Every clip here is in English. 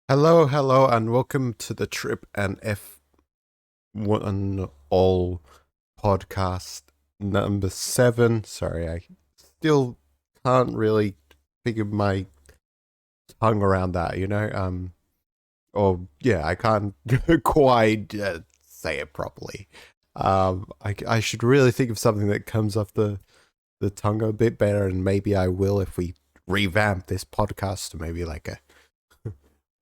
Hello, hello, and welcome to the Trip4ndF1ll Podcast number 7. Sorry, I still can't really figure my tongue around that. Or yeah, I can't quite say it properly. I should really think of something that comes off the tongue a bit better, and maybe I will if we revamp this podcast to maybe like a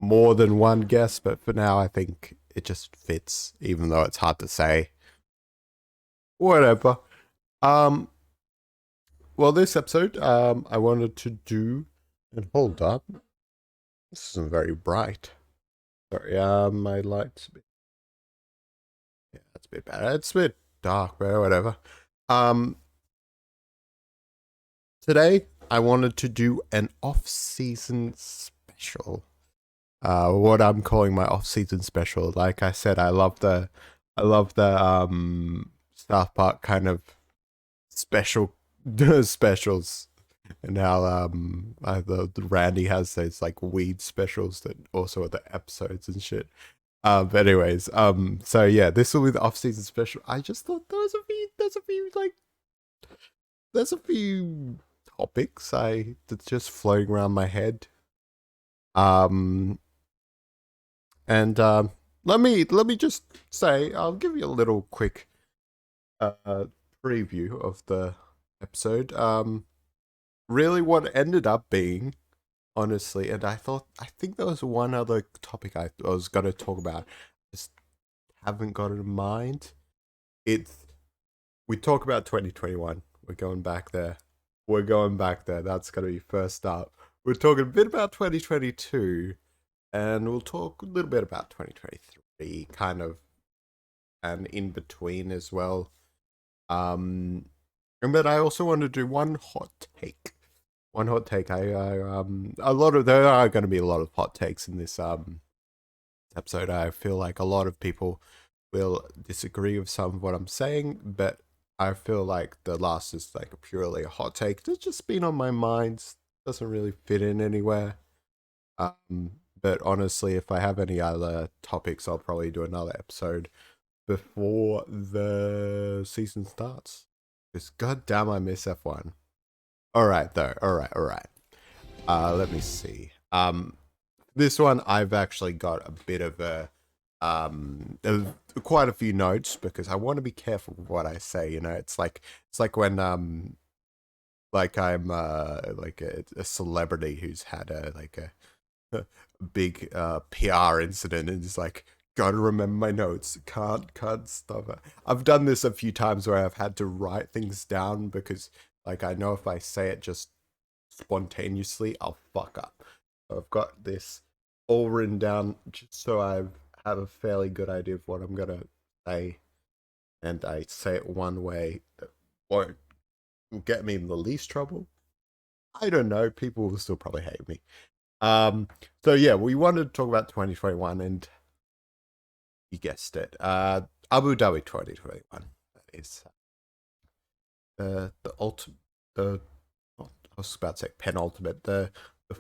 more than one guest, but for now, I think it just fits, even though it's hard to say. Whatever. Um, well, this episode, I wanted to do, and hold up, this isn't very bright. Sorry, my lights, yeah, that's a bit better. It's a bit dark, but whatever. Um, Today, I wanted to do an off-season special. What I'm calling my off-season special. Like I said, I love the South Park kind of special specials, and how the Randy has those like weed specials that also are the episodes and shit. But anyways, so yeah, this will be the off-season special. I just thought there's a few topics that's just floating around my head. Um, and let me just say, I'll give you a little quick uh preview of the episode. Really, what ended up being, honestly, and I think there was one other topic I was gonna talk about, just haven't got it in mind. It's we talk about 2021. We're going back there. We're going back there. That's gonna be first up. We're talking a bit about 2022, and we'll talk a little bit about 2023, kind of, and in between as well. Um, and but I also want to do one hot take. One hot take. A lot of there are going to be a lot of hot takes in this episode. I feel like a lot of people will disagree with some of what I'm saying, but I feel like the last is like purely a hot take. It's just been on my mind. Doesn't really fit in anywhere. But honestly, if I have any other topics, I'll probably do another episode before the season starts. Because goddamn, I miss F1. All right, though. All right, all right. Let me see. This one I've actually got a bit of quite a few notes because I want to be careful with what I say. It's like when like I'm like a celebrity who's had a big PR incident and is like, gotta remember my notes, can't stop it. I've done this a few times where I've had to write things down because like I know if I say it just spontaneously, I'll fuck up. So I've got this all written down just so I have a fairly good idea of what I'm gonna say, and I say it one way that won't get me in the least trouble. I don't know. People will still probably hate me. Um, so yeah, we wanted to talk about 2021, and you guessed it. Abu Dhabi 2021. That is the ultimate, the I was about to say penultimate, the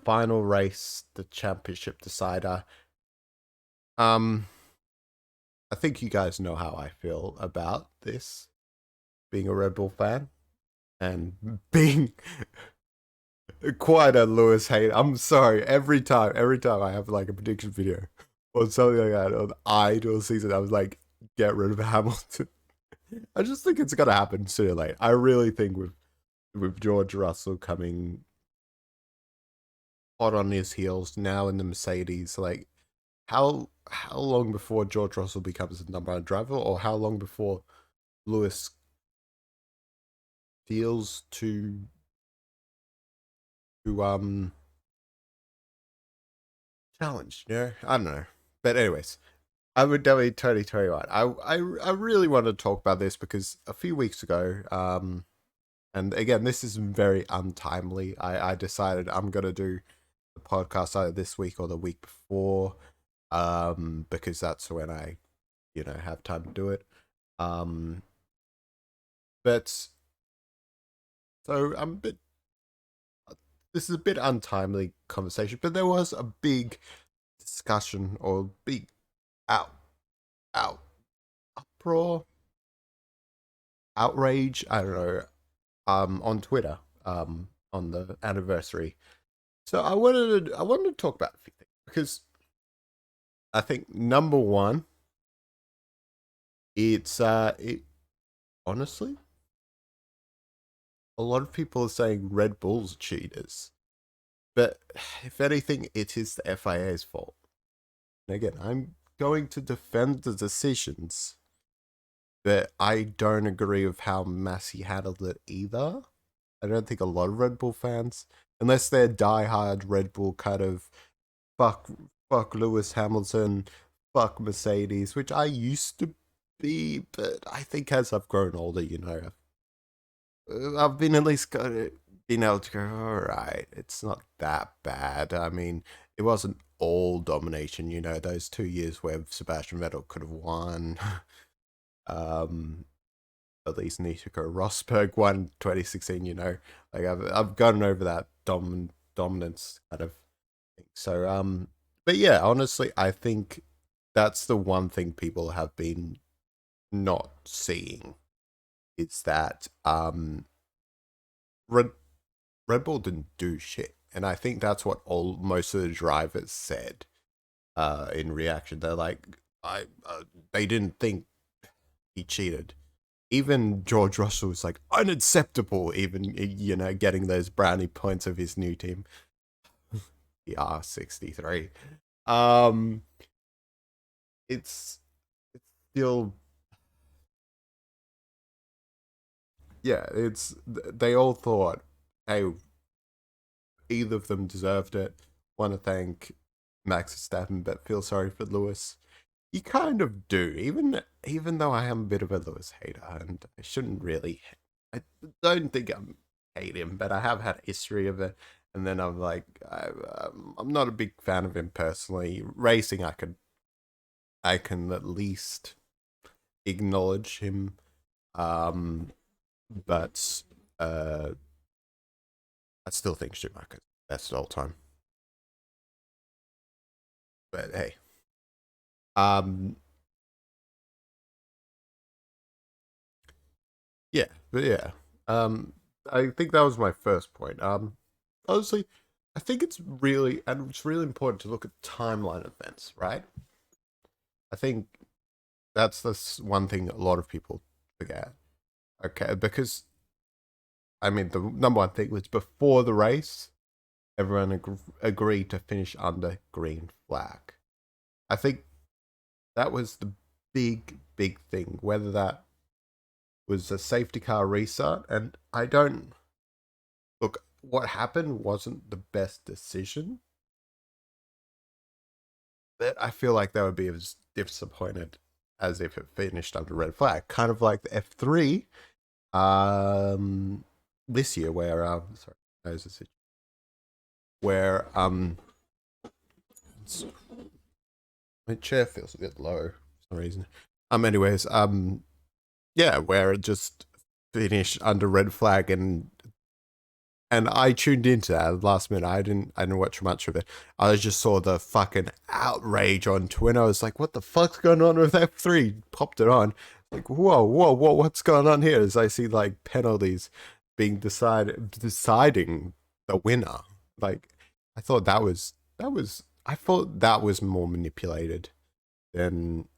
final race, the championship decider. Um, I think you guys know how I feel about this. Being a Red Bull fan and being quite a Lewis hater. I'm sorry. Every time I have like a prediction video or something like that on Idol season, I was like, get rid of Hamilton. I just think it's gonna happen sooner or later. I really think with George Russell coming hot on his heels now in the Mercedes, like how long before George Russell becomes the number one driver, or how long before Lewis feels to challenge? I don't know. But anyways, I would definitely 2021. I really want to talk about this because a few weeks ago, and again, this is very untimely. I decided I'm gonna do the podcast either this week or the week before, because that's when I, have time to do it. Um, but so I'm a bit. This is a bit untimely conversation, but there was a big discussion or big out out uproar, outrage. I don't know. On Twitter. On the anniversary. So I wanted to talk about a few things because I think number one, it honestly, a lot of people are saying Red Bull's cheaters, but if anything, it is the FIA's fault. And again, I'm going to defend the decisions, but I don't agree with how Massey handled it either. I don't think a lot of Red Bull fans, unless they're diehard Red Bull kind of fuck fuck Lewis Hamilton, fuck Mercedes, which I used to be, but I think as I've grown older, I've been at least been able to go, all right, it's not that bad. I mean, it wasn't all domination, those 2 years where Sebastian Vettel could have won. um, at least Nico Rosberg won 2016. Like I've gotten over that dominance kind of thing. So but yeah, honestly, I think that's the one thing people have been not seeing is that Red Red Bull didn't do shit, and I think that's what most of the drivers said in reaction. They're like, they didn't think he cheated. Even George Russell was like unacceptable. Even getting those brownie points of his new team, the R63. Um, it's still, yeah. They all thought, hey, either of them deserved it. Want to thank Max Verstappen, but feel sorry for Lewis. You kind of do, even though I am a bit of a Lewis hater, and I shouldn't really. I don't think I'm hate him, but I have had a history of it. And then I'm like, I'm not a big fan of him personally. Racing, I can at least acknowledge him, but I still think Schumacher's best of all time. But hey, um, yeah, but yeah, I think that was my first point. Honestly, I think it's really important to look at timeline events, right? I think that's one thing a lot of people forget. Okay, because I mean, the number one thing was before the race, everyone agreed to finish under green flag. I think that was the big thing. Whether that was a safety car restart, and I don't look. What happened wasn't the best decision, but I feel like they would be as disappointed as if it finished under red flag, kind of like the F3 this year, where sorry, there's a situation where my chair feels a bit low for some reason. Anyways, yeah, where it just finished under red flag, and I tuned into that last minute. I didn't watch much of it. I just saw the fucking outrage on Twitter. I was like, what the fuck's going on with F3? Popped it on. Like, whoa, what's going on here? As I see like penalties being deciding the winner. Like, I thought I thought that was more manipulated than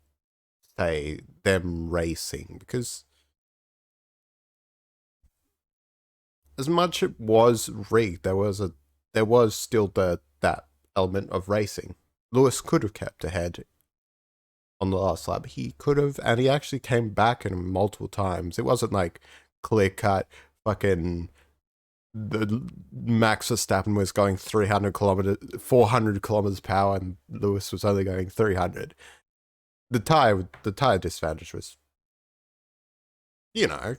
say them racing, because as much it was rigged, there was still that element of racing. Lewis could have kept ahead on the last lap. He could have, and he actually came back in multiple times. It wasn't like clear cut fucking the Max Verstappen was going 400 kilometers per hour, and Lewis was only going 300. The tire disadvantage was, you know,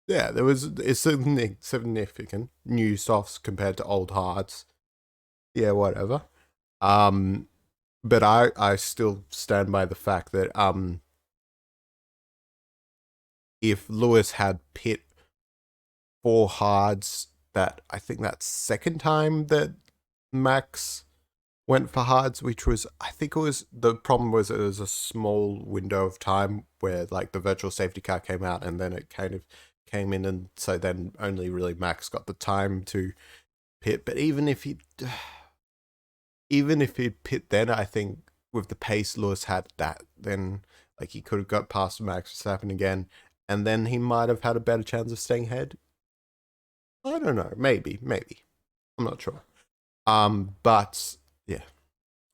yeah, there was it's significant new softs compared to old hards. Yeah, whatever. Um, but I still stand by the fact that if Lewis had pit 4 hards, that I think that second time that Max went for hards, which was, I think it was, the problem was it was a small window of time where like the virtual safety car came out and then it kind of came in, and so then only really Max got the time to pit. But even if he'd pit then, I think with the pace Lewis had, that then like he could have got past Max Verstappen again, and then he might have had a better chance of staying ahead. I don't know, maybe, I'm not sure. But yeah,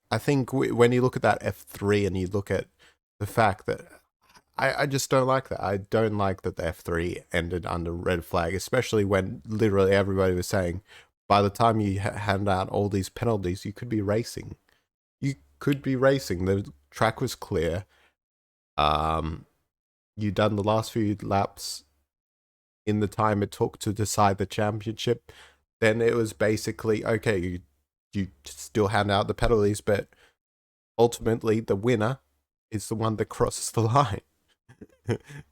I think when you look at that F3 and you look at the fact that I just don't like that. I don't like that the F3 ended under red flag, especially when literally everybody was saying by the time you hand out all these penalties, you could be racing. You could be racing. The track was clear. Um, you done the last few laps in the time it took to decide the championship. Then it was basically okay. You still hand out the penalties, but ultimately the winner is the one that crosses the line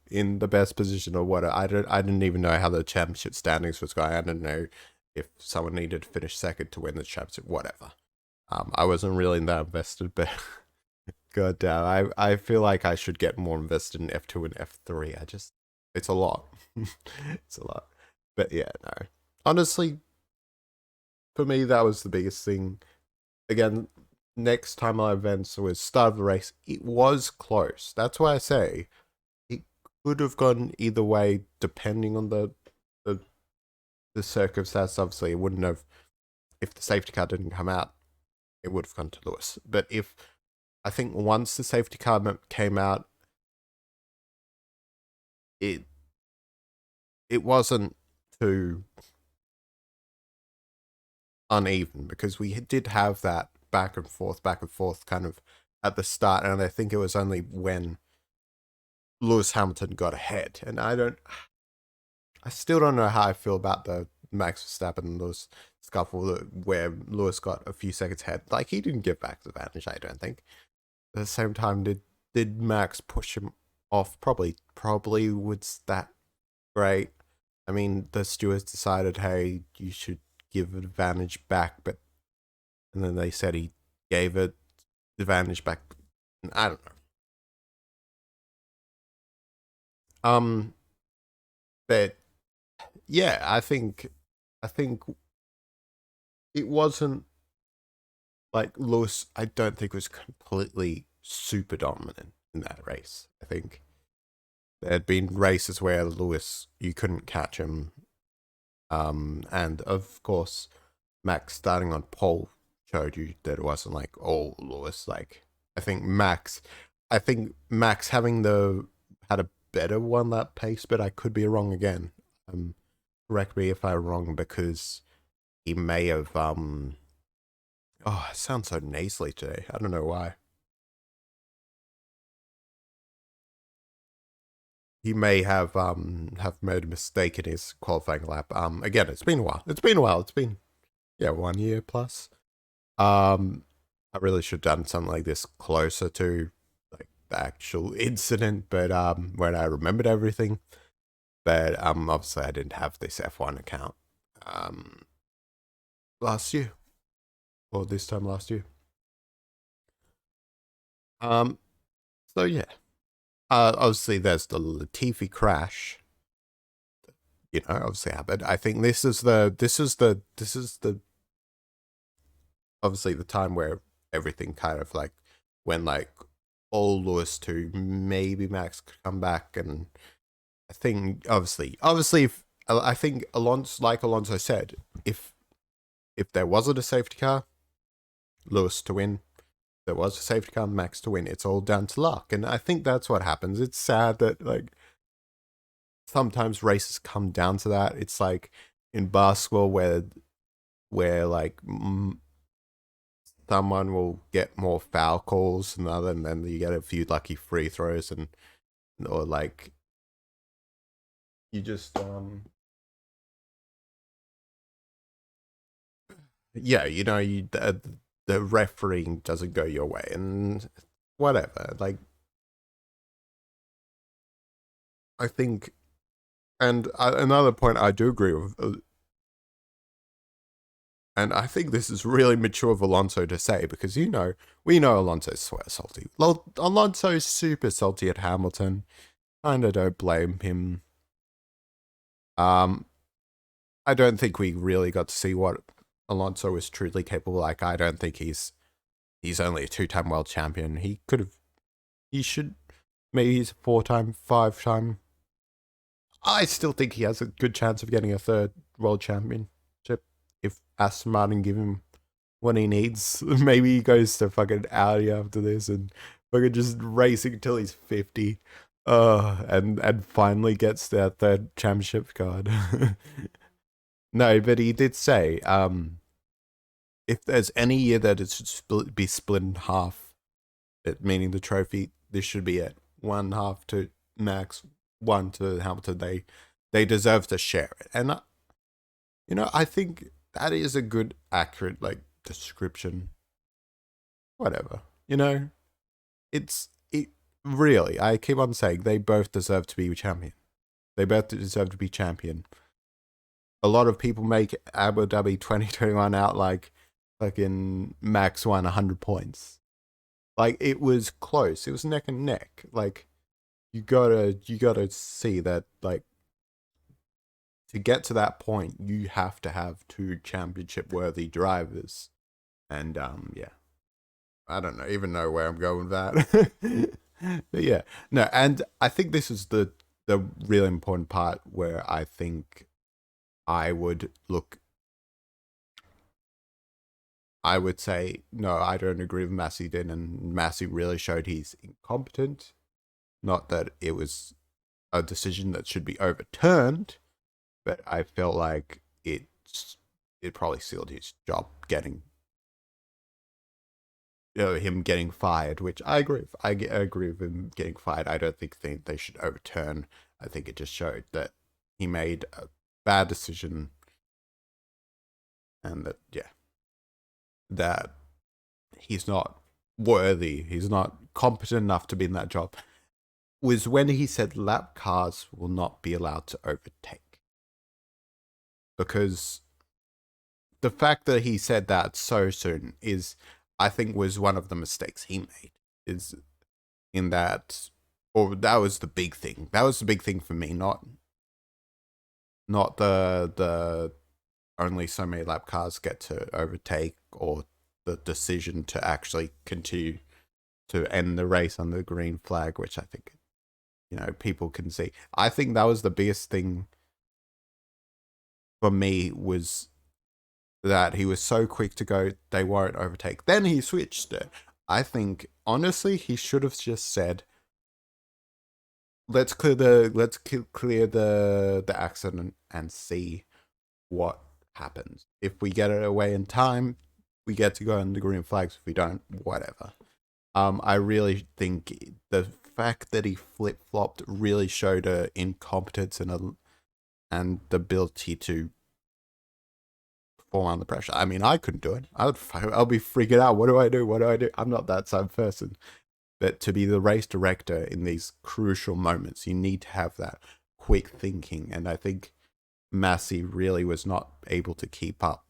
in the best position or what. I didn't even know how the championship standings was going. I didn't know if someone needed to finish second to win the championship, whatever. I wasn't really that invested, but god damn, I feel like I should get more invested in F2 and F3. It's a lot. It's a lot. But yeah, no. Honestly, for me that was the biggest thing. Again, next time our events was start of the race, it was close. That's why I say it could have gone either way depending on the, the circumstance. Obviously, it wouldn't have, if the safety car didn't come out, it would have gone to Lewis. But if, I think once the safety car came out, it it wasn't too uneven because we did have that back and forth kind of at the start, and I think it was only when Lewis Hamilton got ahead. And I still don't know how I feel about the Max Verstappen and Lewis scuffle where Lewis got a few seconds ahead. Like, he didn't give back the advantage, I don't think. At the same time, did Max push him off? Probably was that great. I mean, the stewards decided, hey, you should give advantage back, but and then they said he gave it advantage back. I don't know. But yeah, I think it wasn't like Lewis. I don't think was completely super dominant in that race. I think there had been races where Lewis you couldn't catch him. And of course, Max starting on pole showed you that it wasn't like, oh, Lewis. Like, I think Max having had a better one lap pace, but I could be wrong again. Correct me if I'm wrong, because he may have oh, it sounds so nasally today. I don't know why. He may have made a mistake in his qualifying lap. Again, it's been a while. It's been, yeah, 1 year plus. I really should have done something like this closer to like the actual incident, but when I remembered everything. But obviously I didn't have this F1 account um last year, or this time last year. Um, so yeah. Obviously there's the Latifi crash. Obviously happened. I think this is the obviously the time where everything kind of like went like all Lewis to maybe Max could come back. And I think obviously if, I think Alonso said, if there wasn't a safety car, Lewis to win. If there was a safety car, Max to win. It's all down to luck. And I think that's what happens. It's sad that like sometimes races come down to that. It's like in basketball where like someone will get more foul calls than other, and then you get a few lucky free throws, and or like you just yeah, the refereeing doesn't go your way and whatever. Like, I think, and another point I do agree with. And I think this is really mature of Alonso to say because, we know Alonso's swear salty. Alonso's super salty at Hamilton. Kinda don't blame him. Um, I don't think we really got to see what Alonso is truly capable. Like, I don't think he's only a 2-time world champion. He should, maybe he's a 4-time, 5-time. I still think he has a good chance of getting a 3rd world championship if Aston Martin give him what he needs. Maybe he goes to fucking Audi after this and fucking just racing until he's 50. And finally gets their 3rd championship card. No, but he did say, if there's any year that it should be split in half, meaning the trophy, this should be it. 1 half to Max, 1 to Hamilton. They deserve to share it. And, I think that is a good, accurate, description. Whatever. It really, I keep on saying, they both deserve to be champion. They both deserve to be champion. A lot of people make Abu Dhabi 2021 out like fucking Max won 100 points. Like, it was close. It was neck and neck. Like, you gotta see that, like, to get to that point, you have to have 2 championship-worthy drivers. And, yeah. I don't even know where I'm going with that. But yeah. No, and I think this is the really important part where I think I would say, no, I don't agree with Massey did, and Massey really showed he's incompetent. Not that it was a decision that should be overturned, but I felt like it probably sealed his job him getting fired, which I agree with. I agree with him getting fired. I don't think they should overturn. I think it just showed that he made a bad decision, and that he's not worthy, he's not competent enough to be in that job, was when he said lap cars will not be allowed to overtake. Because the fact that he said that so soon I think was one of the mistakes he made, is in that, or that was the big thing. That was the big thing for me, not the only so many lap cars get to overtake, or the decision to actually continue to end the race on the green flag, which I think, people can see. I think that was the biggest thing for me, was that he was so quick to go, they won't overtake. Then he switched it. I think, honestly, he should have just said, let's clear the accident and see what happens. If we get it away in time, we get to go on the green flags. If we don't, whatever. I really think the fact that he flip-flopped really showed a incompetence and the ability to perform under pressure. I mean, I couldn't do it. I'll be freaking out. What do I do? I'm not that same person. But to be the race director in these crucial moments, you need to have that quick thinking. And I think Massey really was not able to keep up.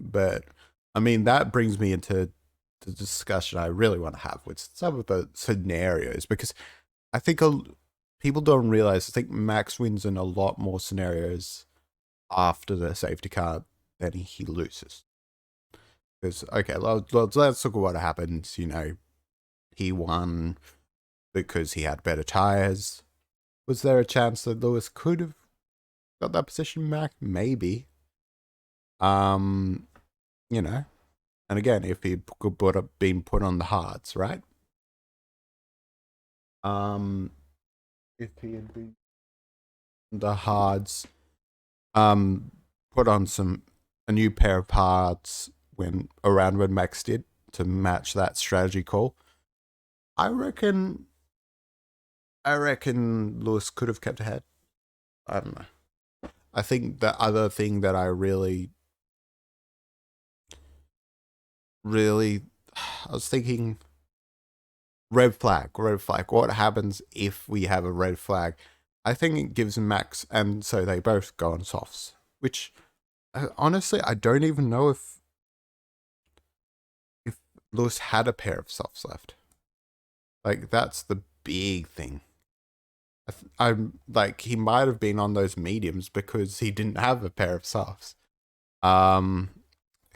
But, I mean, that brings me into the discussion I really want to have with some of the scenarios, because I think people don't realize, I think Max wins in a lot more scenarios after the safety car than he loses. Because, okay, let's look at what happens. He won because he had better tires. Was there a chance that Lewis could have got that position back? Maybe. And again, if he could been put on the hards, right? If he had been the hards, put on a new pair of hards when Max did, to match that strategy call, I reckon Lewis could have kept ahead. I don't know. I think the other thing that I really, I was thinking, red flag. What happens if we have a red flag? I think it gives Max, and so they both go on softs, which honestly, I don't even know if Lewis had a pair of softs left. Like that's the big thing. I'm like he might have been on those mediums because he didn't have a pair of softs. Um,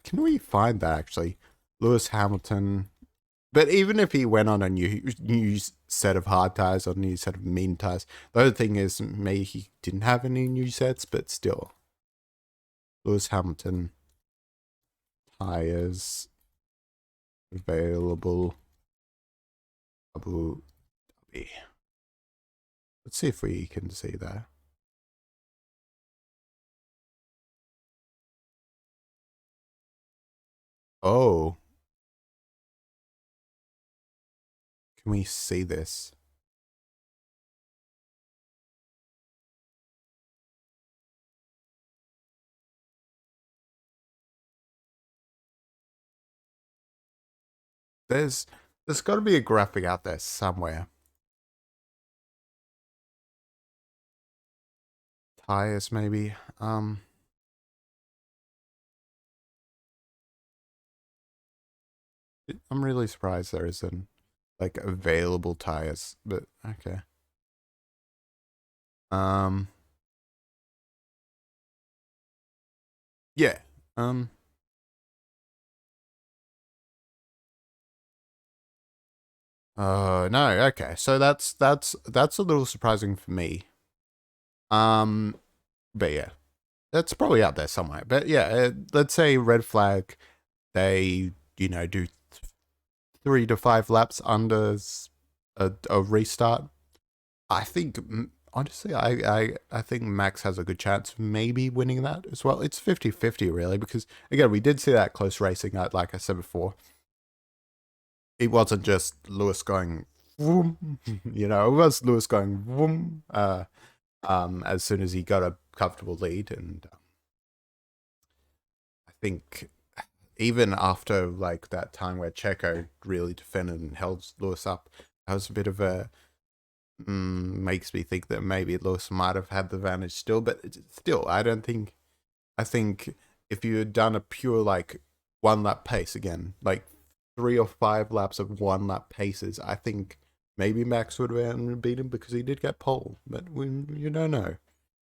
can we find that actually? Lewis Hamilton. But even if he went on a new set of hard tires or new set of mean tires, the other thing is maybe he didn't have any new sets, but still, Lewis Hamilton tires available. Abu Dhabi. Let's see if we can see that. Oh, can we see this? There's got to be a graphic out there somewhere. Tires maybe. I'm really surprised there isn't like available tires, but okay. Um, yeah. Um, no, okay. So that's a little surprising for me. Um, but yeah, that's probably out there somewhere. But yeah, let's say red flag, they do 3 to 5 laps under a restart. I think honestly, I think Max has a good chance of maybe winning that as well. It's 50-50 really, because again, we did see that close racing, like I said before. It wasn't just Lewis going vroom, it was Lewis going vroom, as soon as he got a comfortable lead. And I think even after like that time where Checo really defended and held Lewis up, that was a bit of a makes me think that maybe Lewis might have had the advantage still. But still, I don't think. I think if you had done a pure like 1 lap pace again, like 3 or 5 laps of 1 lap paces, I think maybe Max would have beat him because he did get pole. But you don't know.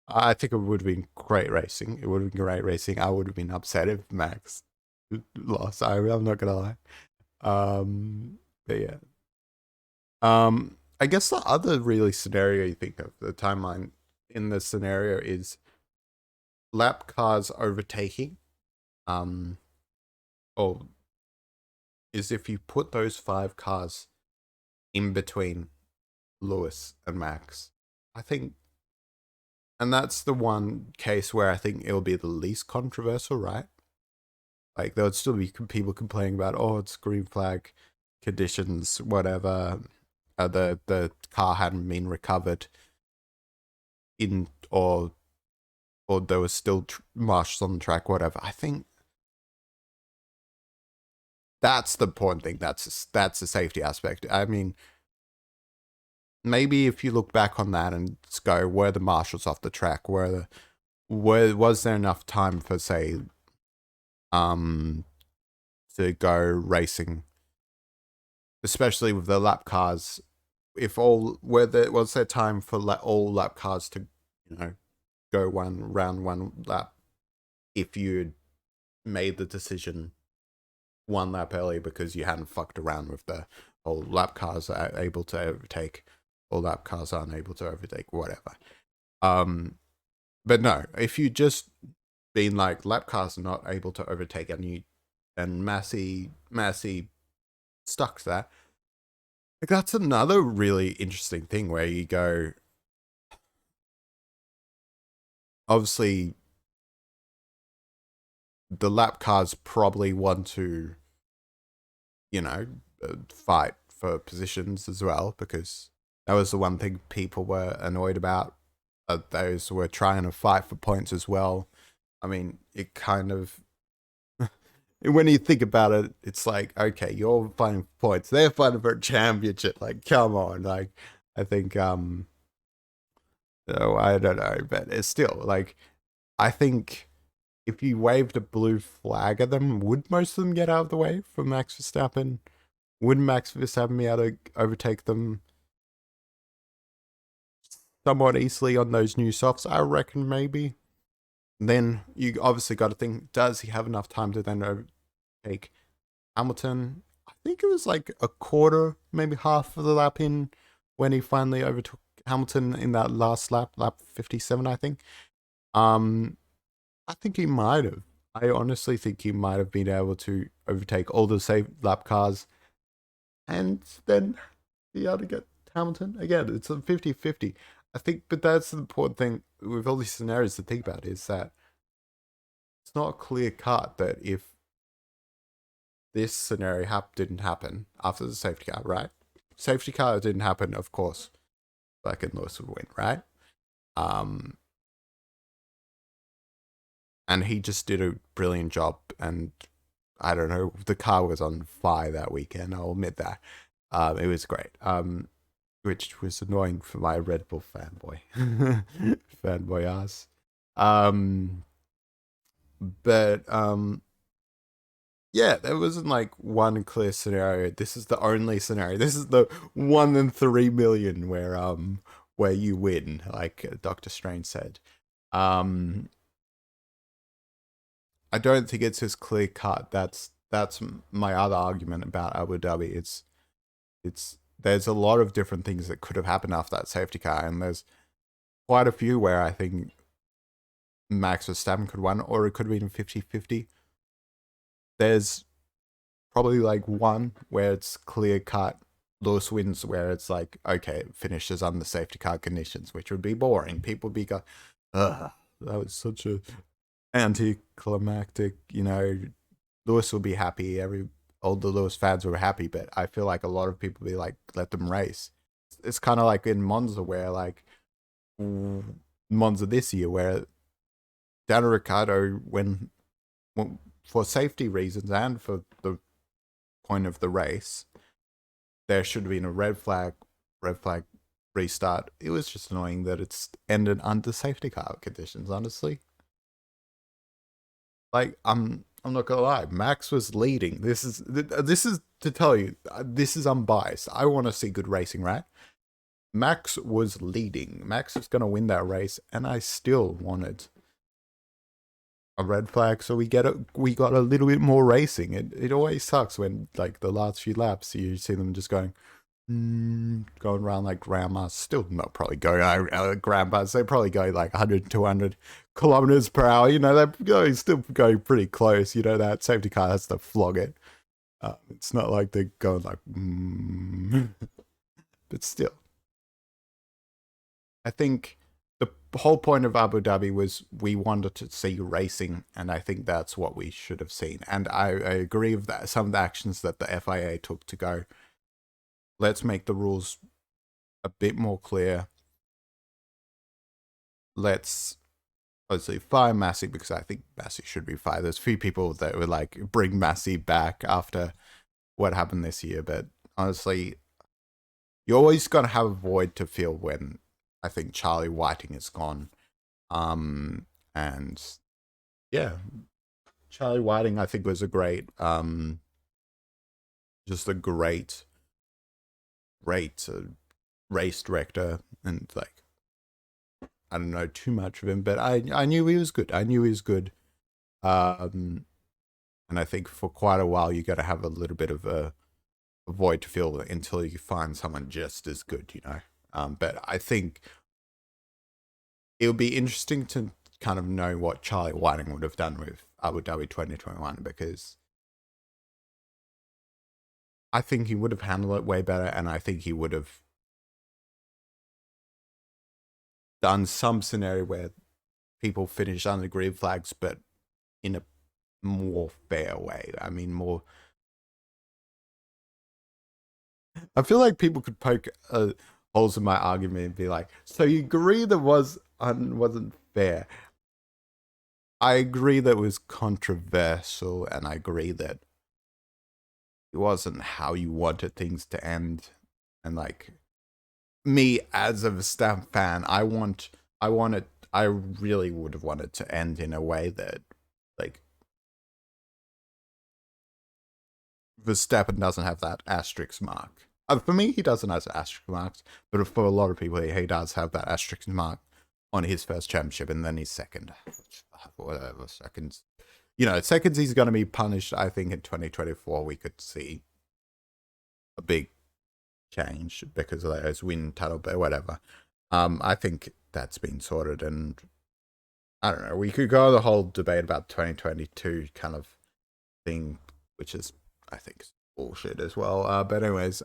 I think it would have been great racing. It would have been great racing. I would have been upset if Max lost. I'm not gonna lie. But yeah. I guess the other really scenario you think of the timeline in this scenario is lap cars overtaking. Or is if you put those 5 cars in between Lewis and Max. I think, and that's the one case where I think it'll be the least controversial, right? Like there would still be people complaining about, oh, it's green flag conditions, whatever. The car hadn't been recovered in, or there was still marshals on the track, whatever. I think that's the important thing. That's the safety aspect. I mean, maybe if you look back on that and go, were the marshals off the track? Was there enough time for say, um, to go racing, especially with the lap cars? If all was there time for all lap cars to, go one lap? If you made the decision 1 lap early because you hadn't fucked around with the whole lap cars are able to overtake, all lap cars aren't able to overtake, whatever. But no, if you just been like lap cars are not able to overtake and Massey stuck to that, like that's another really interesting thing where you go, obviously the lap cars probably want to, fight for positions as well, because that was the one thing people were annoyed about. Those were trying to fight for points as well. I mean, it kind of, when you think about it, it's like, okay, you're fighting for points, they're fighting for a championship. Like, come on. Like, I think, I don't know, but it's still like, I think if you waved a blue flag at them, would most of them get out of the way for Max Verstappen? Would Max Verstappen be able to overtake them somewhat easily on those new softs? I reckon maybe. Then you obviously got to think, does he have enough time to then overtake Hamilton? I think it was like a quarter, maybe half of the lap in when he finally overtook Hamilton in that last lap, lap 57, I think. I think he might have. I honestly think he might have been able to overtake all the safe lap cars and then be able to get Hamilton. Again, it's a 50-50. I think, but that's the important thing with all these scenarios to think about is that it's not clear cut that if this scenario didn't happen after the safety car, right? Safety car didn't happen, of course, and Lewis would win, right? And he just did a brilliant job. And I don't know, the car was on fire that weekend. I'll admit that. It was great. Which was annoying for my Red Bull fanboy, fanboy ass. But yeah, there wasn't like one clear scenario. This is the only scenario. This is the 1 in 3 million where you win, like Dr. Strange said. I don't think it's as clear cut. That's my other argument about Abu Dhabi. It's there's a lot of different things that could have happened after that safety car, and there's quite a few where I think Max Verstappen could win, or it could have been 50-50. There's probably like one where it's clear cut. Lewis wins, where it's like, okay, it finishes under safety car conditions, which would be boring. People would be going, ugh, that was such a anticlimactic, Lewis will be happy. All the Lewis fans were happy, but I feel like a lot of people be like, let them race. It's kind of like in Monza, where like Monza this year, where Daniel Ricciardo, when for safety reasons and for the point of the race, there should have been a red flag restart. It was just annoying that it's ended under safety car conditions, honestly. Like, I'm not gonna lie, Max was leading. This is to tell you, this is unbiased. I want to see good racing, right? Max was leading. Max was gonna win that race, and I still wanted a red flag, so we got a little bit more racing. It always sucks when like the last few laps you see them just going around like grandmas. Still not probably going grandmas. They probably go like 100, 200 kilometers per hour. They're still going pretty close. That safety car has to flog it. It's not like they're going like, but still, I think the whole point of Abu Dhabi was we wanted to see racing, and I think that's what we should have seen. And I agree with that. Some of the actions that the FIA took to go, let's make the rules a bit more clear. Let's obviously fire Massey, because I think Massey should be fired. There's a few people that would like bring Massey back after what happened this year, but honestly, you always got to have a void to fill when I think Charlie Whiting is gone. And yeah, Charlie Whiting, I think, was a great, just a great race director, and like, I don't know too much of him, but I knew he was good. And I think for quite a while you got to have a little bit of a void to fill until you find someone just as good, But I think it would be interesting to kind of know what Charlie Whiting would have done with Abu Dhabi 2021, because I think he would have handled it way better, and I think he would have done some scenario where people finish under green flags, but in a more fair way. I mean, more. I feel like people could poke holes in my argument and be like, so you agree that wasn't fair? I agree that it was controversial, and I agree that it wasn't how you wanted things to end. And like, me as a Verstappen fan, I really would have wanted to end in a way that Verstappen doesn't have that asterisk mark. For me, he doesn't have asterisk marks, but for a lot of people, he does have that asterisk mark on his first championship, and then his second, whatever seconds. Seconds he's going to be punished. I think in 2024 we could see a big change because of those wind tunnel, but whatever. I think that's been sorted, and I don't know. We could go the whole debate about 2022 kind of thing, which is, I think, bullshit as well. But anyways,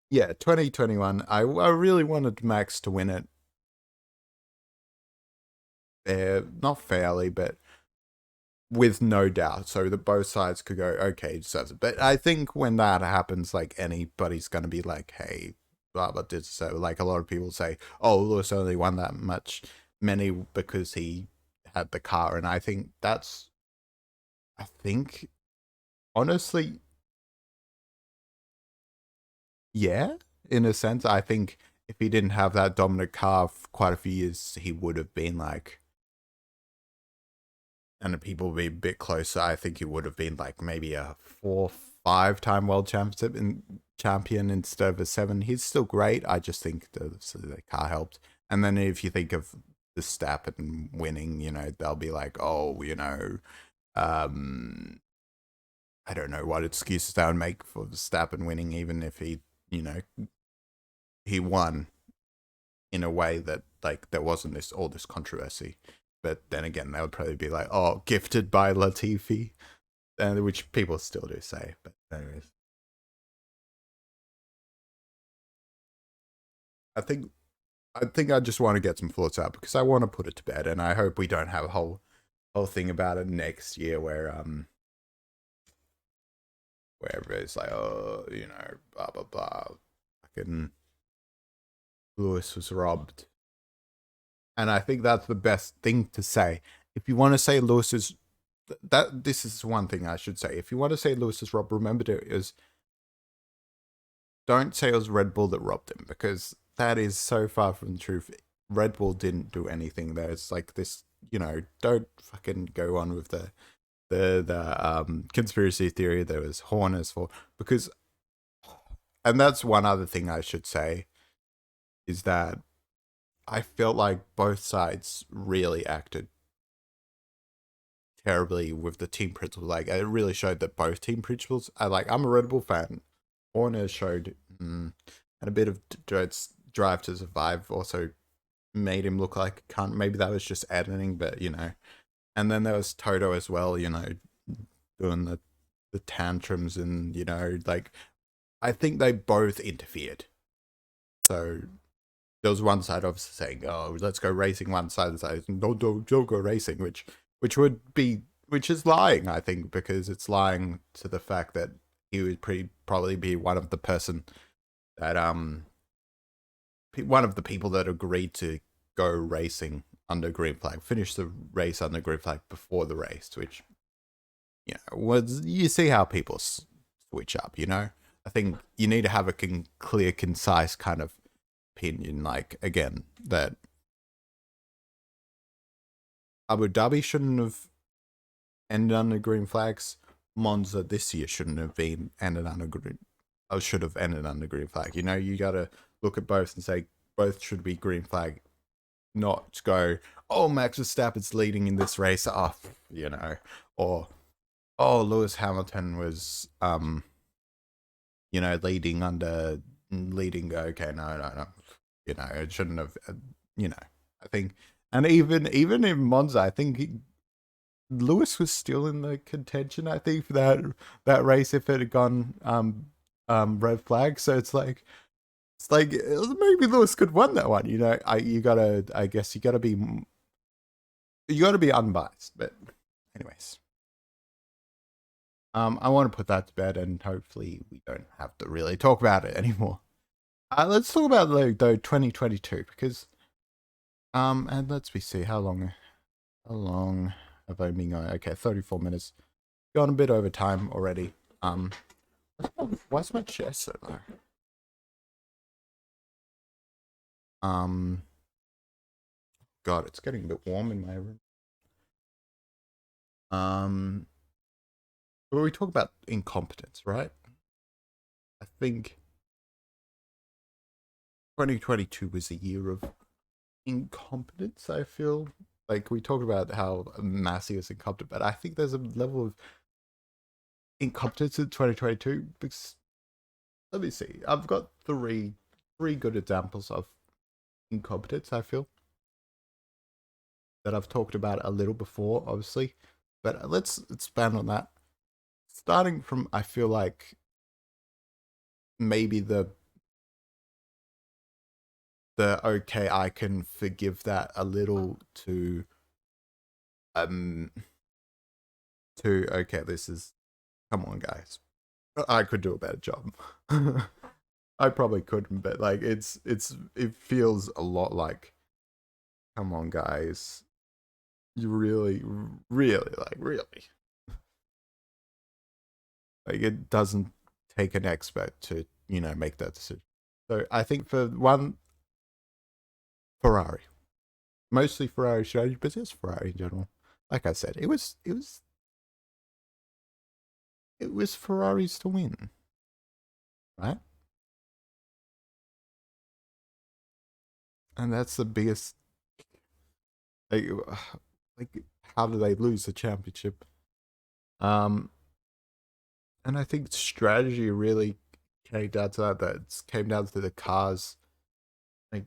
yeah, 2021. I really wanted Max to win it. Not fairly, but with no doubt, so that both sides could go, okay, he deserves it. But I think when that happens, like, anybody's going to be like, hey, blah, blah, did so. Like, a lot of people say, oh, Lewis only won that many because he had the car. And I think honestly, yeah, in a sense, I think if he didn't have that dominant car for quite a few years, he would have been like, and the people would be a bit closer. I think he would have been like maybe a 4-5 time world champion instead of a 7. He's still great. I just think the car helped. And then if you think of the Verstappen winning, they'll be like, oh, I don't know what excuses they would make for Verstappen winning, even if he won in a way that, like, there wasn't all this controversy. But then again, they would probably be like, oh, gifted by Latifi, which people still do say. But anyways, I think I just want to get some thoughts out because I want to put it to bed, and I hope we don't have a whole thing about it next year where everybody's like, oh, blah blah blah, fucking Lewis was robbed. And I think that's the best thing to say. If you want to say Lewis is this is one thing I should say. If you want to say Lewis is robbed, remember don't say it was Red Bull that robbed him, because that is so far from the truth. Red Bull didn't do anything. There's like this, don't fucking go on with the conspiracy theory. There was Horner's fault because, and that's one other thing I should say is that I felt like both sides really acted terribly with the team principals. Like, it really showed that both team principals are like, I'm a Red Bull fan. Horner showed and a bit of drive to survive also made him look like a cunt. Maybe that was just editing, but and then there was Toto as well, doing the tantrums, and like, I think they both interfered. So there was one side obviously saying, oh, let's go racing, one side says, no, don't go racing, which is lying, I think, because it's lying to the fact that he would probably be one of the people that agreed to go racing under green flag, finish the race under green flag before the race, which was, you see how people switch up. I think you need to have a clear, concise kind of opinion. Like, again, that Abu Dhabi shouldn't have ended under green flags. Monza this year shouldn't have been ended under green. Should have ended under green flag. You got to look at both and say both should be green flag, not go, oh, Max Verstappen's leading in this race, or oh, Lewis Hamilton was leading. Okay, no, it shouldn't have. I think, and even in Monza, I think Lewis was still in the contention, I think, for that race if it had gone red flag. So it's like maybe Lewis could won that one. I guess you gotta be unbiased. But anyways, I want to put that to bed, and hopefully we don't have to really talk about it anymore. Let's talk about though 2022, because and let's see how long have I been going? Okay, 34 minutes. Gone a bit over time already. Why's my chest so low? God, it's getting a bit warm in my room. when we talk about incompetence, right? I think 2022 was a year of incompetence. I feel like we talked about how Massey is incompetent, but I think there's a level of incompetence in 2022 because let me see. I've got three good examples of incompetence. I feel that I've talked about a little before, obviously, but let's expand on that. Starting from, I feel like maybe the okay, I can forgive that a little um to okay, this is come on guys. I could do a better job. I probably couldn't, but like it feels a lot like come on guys. You really like it doesn't take an expert to, make that decision. So I think for one Ferrari. Mostly Ferrari strategy, but it's Ferrari in general. Like I said, it was Ferraris to win, right? And that's the biggest. Like, like how do they lose the championship? Um, and I think strategy really came down to that. That it came down to the cars. Like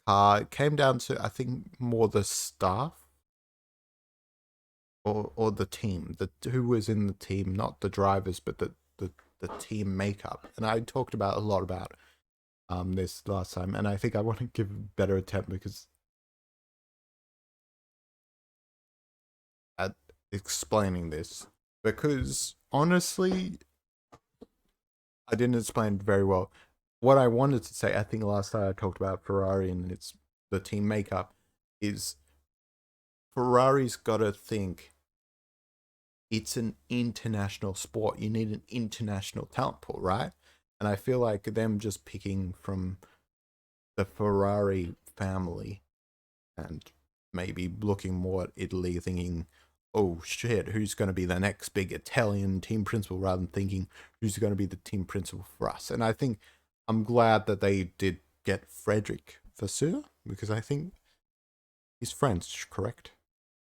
car, it came down to I think more the staff or the team, the who was in the team, not the drivers, but the team makeup. And I talked about a lot about this last time, and I think I want to give a better attempt because at explaining this because honestly I didn't explain it very well. What I wanted to say, I think last time I talked about Ferrari and its the team makeup, is Ferrari's got to think it's an international sport. You need an international talent pool, right? And I feel like them just picking from the Ferrari family and maybe looking more at Italy, thinking, oh shit, who's going to be the next big Italian team principal rather than thinking who's going to be the team principal for us. And I think I'm glad that they did get Frederick Vasseur because I think he's French, correct?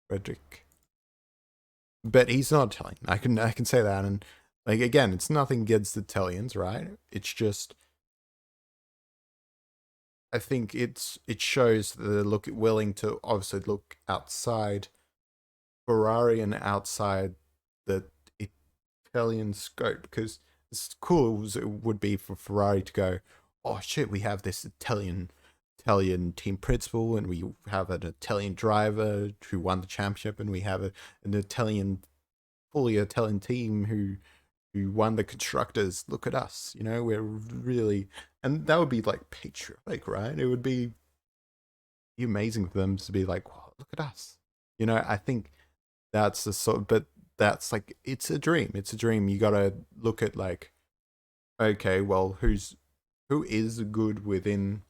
Frederick. But he's not Italian. I can say that. And like again, it's nothing against Italians, right? It's just I think it shows that they're willing to obviously look outside Ferrari and outside the Italian scope because as cool as it would be for Ferrari to go, oh shit, we have this Italian team principal and we have an Italian driver who won the championship and we have an Italian fully Italian team who won the constructors. Look at us, we're really and that would be like patriotic, right? It would be amazing for them to be like, wow, look at us. I think that's the sort but that's like it's a dream. You gotta look at like okay, well, who is good within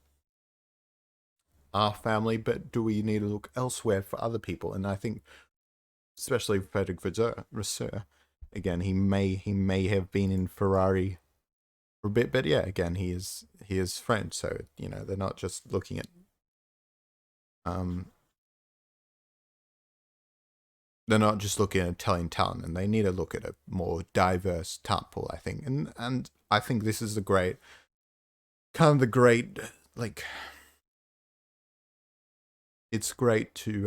our family, but do we need to look elsewhere for other people? And I think especially Frederick Vasseur, again, he may have been in Ferrari for a bit, but yeah, again, he is French, so they're not just looking at um they're not just looking at Italian talent, and they need to look at a more diverse talent pool, I think. And I think this is the great like it's great to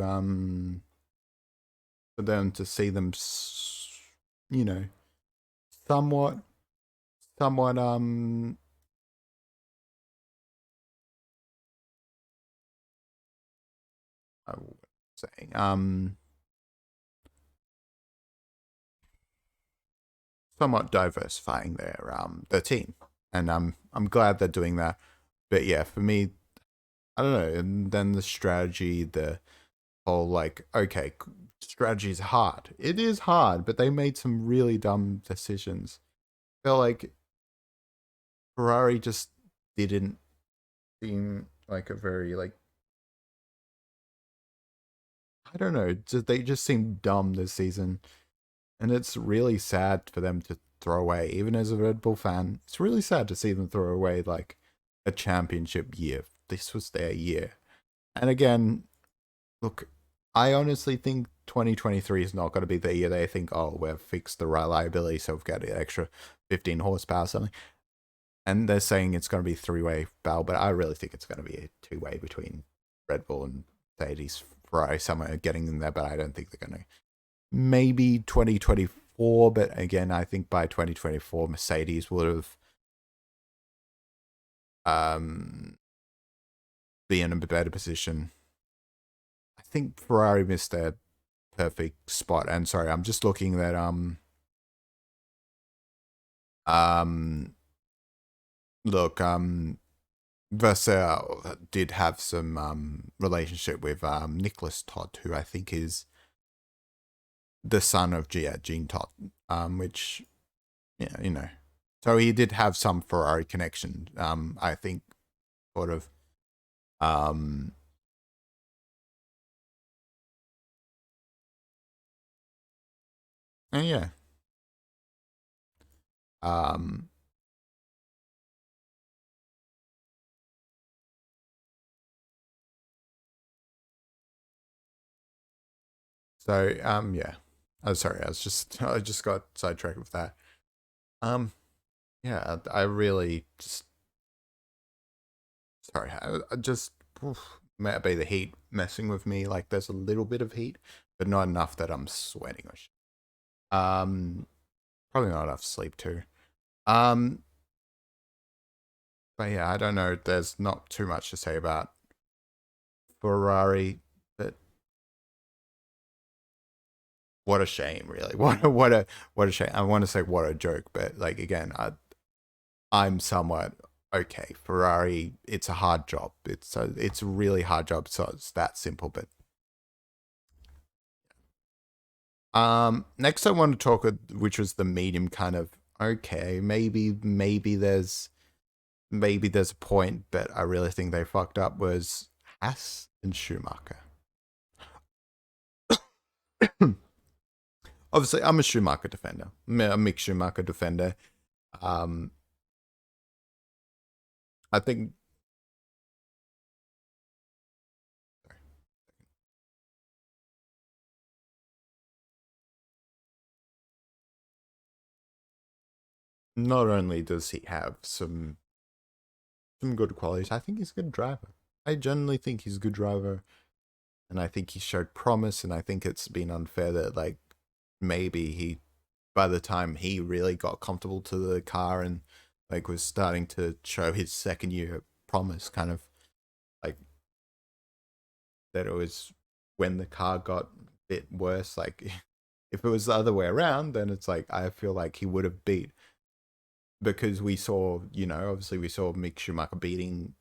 for them to see them you know somewhat somewhat I was saying somewhat diversifying their team, and I'm glad they're doing that. But yeah, for me, I don't know. And then the strategy, the whole like, okay, strategy is hard. It is hard, but they made some really dumb decisions. Feel like Ferrari just didn't seem like a very like I don't know. They just seemed dumb this season, And it's really sad for them to throw away. Even as a Red Bull fan, it's really sad to see them throw away like a championship year. This was their year. And again, look, I honestly think 2023 is not going to be the year they think, oh, we've fixed the reliability, so we've got an extra 15 horsepower or something. And they're saying it's going to be three-way battle, but I really think it's going to be a two-way between Red Bull and Mercedes. Ferrari somewhere getting in there, but I don't think they're going to. Maybe 2024, but again, I think by 2024, Mercedes would have be in a better position. I think Ferrari missed their perfect spot. And sorry, I'm just looking that look, Vassell did have some relationship with Nicholas Todd, who I think is the son of Jean Todd, which, yeah, you know. So he did have some Ferrari connection, I think, sort of. And yeah. So yeah. Oh, sorry, I just got sidetracked with that. Yeah, I really just sorry, I just might be the heat messing with me. Like there's a little bit of heat, but not enough that I'm sweating or shit. Probably not enough sleep too. Um, but yeah, I don't know. There's not too much to say about Ferrari, but what a shame, really. What a shame. I want to say what a joke, but like again, I'm somewhat okay. Ferrari, it's a hard job. It's a really hard job. So it's that simple. But next I want to talk, which was the medium kind of okay. Maybe there's a point, but I really think they fucked up was Haas and Schumacher. Obviously, I'm a Schumacher defender. I'm a Mick Schumacher defender. I think not only does he have some good qualities, I think he's a good driver. I genuinely think he's a good driver, and I think he showed promise. And I think it's been unfair that like maybe he, by the time he really got comfortable to the car and like was starting to show his second year promise, kind of like that it was when the car got a bit worse. Like if it was the other way around, then it's like I feel like he would have beat, because we saw, obviously we saw Mick Schumacher beating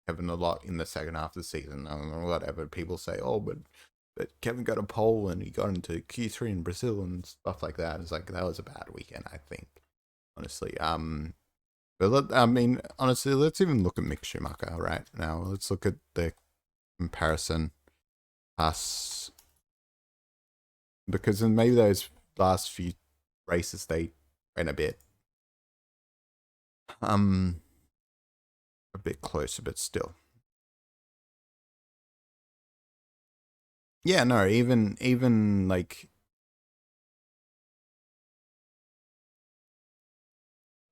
Kevin a lot in the second half of the season. I don't know, whatever people say, oh, but Kevin got a pole and he got into Q3 in Brazil and stuff like that. It's like that was a bad weekend, I think, honestly. I mean, honestly, let's even look at Mick Schumacher right now. Let's look at the comparison. Us, because in maybe those last few races they went a bit closer, but still. Yeah, no, even like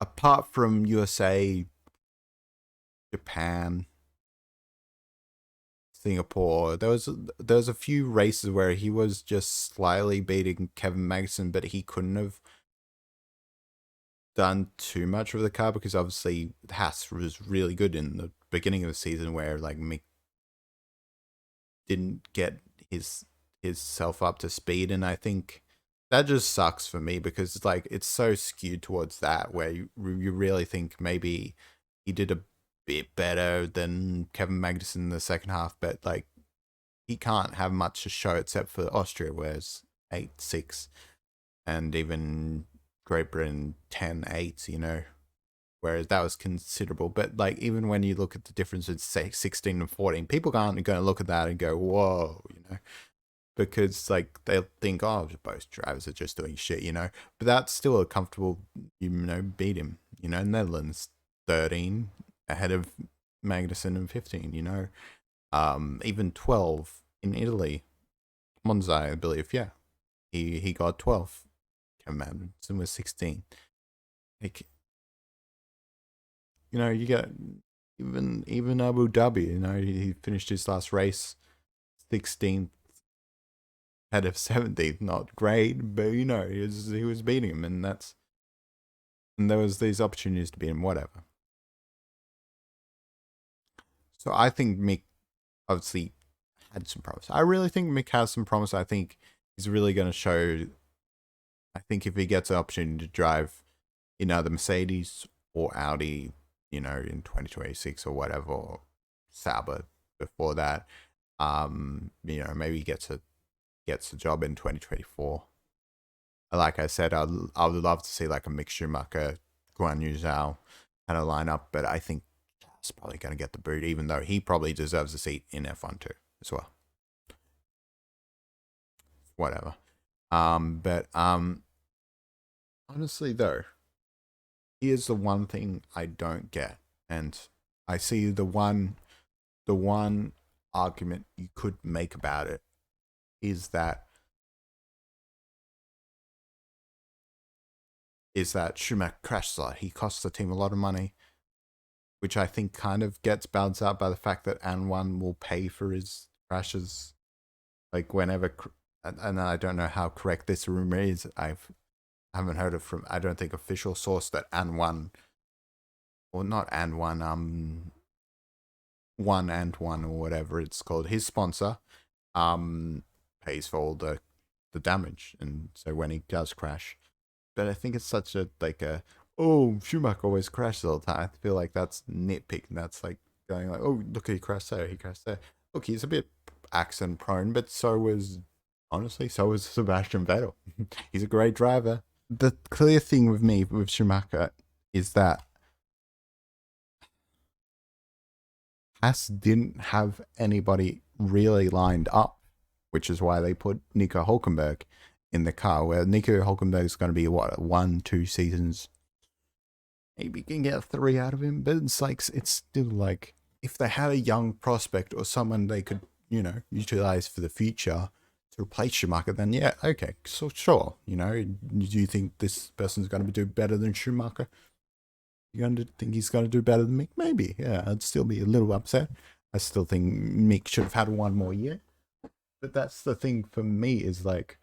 apart from USA, Japan, Singapore, there was a few races where he was just slightly beating Kevin Magnussen, but he couldn't have done too much with the car because obviously Haas was really good in the beginning of the season, where like Mick didn't get his self up to speed. And I think that just sucks for me because it's like it's so skewed towards that, where you really think maybe he did a bit better than Kevin Magnussen in the second half, but like he can't have much to show except for Austria, whereas 8-6, and even Great Britain 10-8, whereas that was considerable. But like even when you look at the difference with say 16 and 14, people aren't going to look at that and go, whoa, because like they'll think, oh, both drivers are just doing shit, But that's still a comfortable, beat him. Netherlands 13 ahead of Magnussen and 15. Even 12 in Italy. Monza, I believe. Yeah, he got 12. Kevin Magnussen was 16. Like, you get even Abu Dhabi. He finished his last race 16th head of 70th. Not great, but he was beating him, and there was these opportunities to beat him, whatever. So I think Mick obviously had some promise. I really think Mick has some promise. I think he's really going to show. I think if he gets an opportunity to drive in either Mercedes or Audi, in 2026 or whatever, or Sauber before that, maybe he gets a job in 2024. Like I said, I would love to see like a Mick Schumacher, Guan Yu Zhao kind of lineup, but I think he's probably going to get the boot, even though he probably deserves a seat in F1 too as well. Whatever. But honestly though, here's the one thing I don't get, and I see the one argument you could make about it is that Schumacher crashed a lot. He costs the team a lot of money, which I think kind of gets balanced out by the fact that N1 will pay for his crashes, like whenever. And I don't know how correct this rumor is. I haven't heard it from, I don't think, official source that N1, or not N1, One and One or whatever it's called, his sponsor, pays for all the damage, and so when he does crash. But I think it's such a Schumacher always crashes all the time. I feel like that's nitpicking. That's like going like, oh, look, he crashed there, Look, he's a bit accident prone, but so was Sebastian Vettel. He's a great driver. The clear thing with me with Schumacher is that Haas didn't have anybody really lined up, which is why they put Nico Hulkenberg in the car, where Nico Hulkenberg is going to be 1-2 seasons. Maybe you can get 3 out of him, but it's still like, if they had a young prospect or someone they could, utilize for the future to replace Schumacher, then yeah, okay, so sure, do you think this person's going to do better than Schumacher? You going to think he's going to do better than Mick? Maybe, yeah. I'd still be a little upset. I still think Mick should have had 1 more year. But that's the thing for me, is like,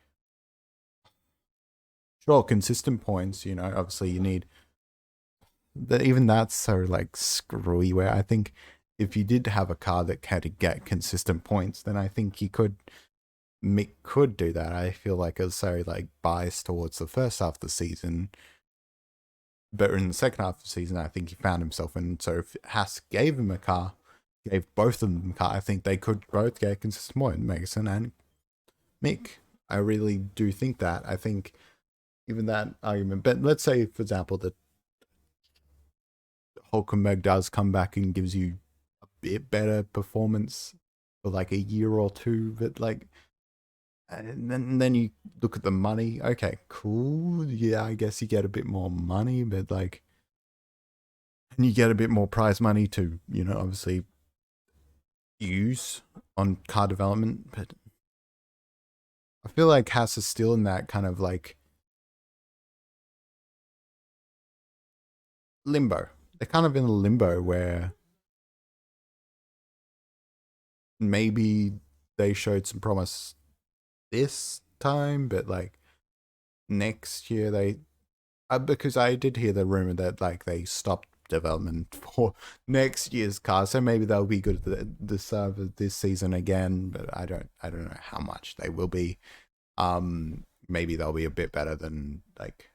sure, consistent points, obviously you need, but even that's so like screwy, where I think if you did have a car that had get consistent points, then I think Mick could do that. I feel like it was so like biased towards the first half of the season, but in the second half of the season, I think he found himself. And so if Haas gave him a car, gave both of them a car, I think they could both get consistent points, Magnussen and Mick. I really do think that. I think even that argument, but let's say, for example, that Hulkenberg does come back and gives you a bit better performance for like a year or two, but like, and then you look at the money. Okay, cool. Yeah, I guess you get a bit more money, but like, and you get a bit more prize money to, obviously use on car development. But I feel like Haas is still in that kind of like limbo. They're kind of in a limbo where maybe they showed some promise this time, but like next year they, because I did hear the rumor that like they stopped development for next year's car, so maybe they'll be good at the start of this season again, but I don't know how much they will be. Maybe they'll be a bit better than like,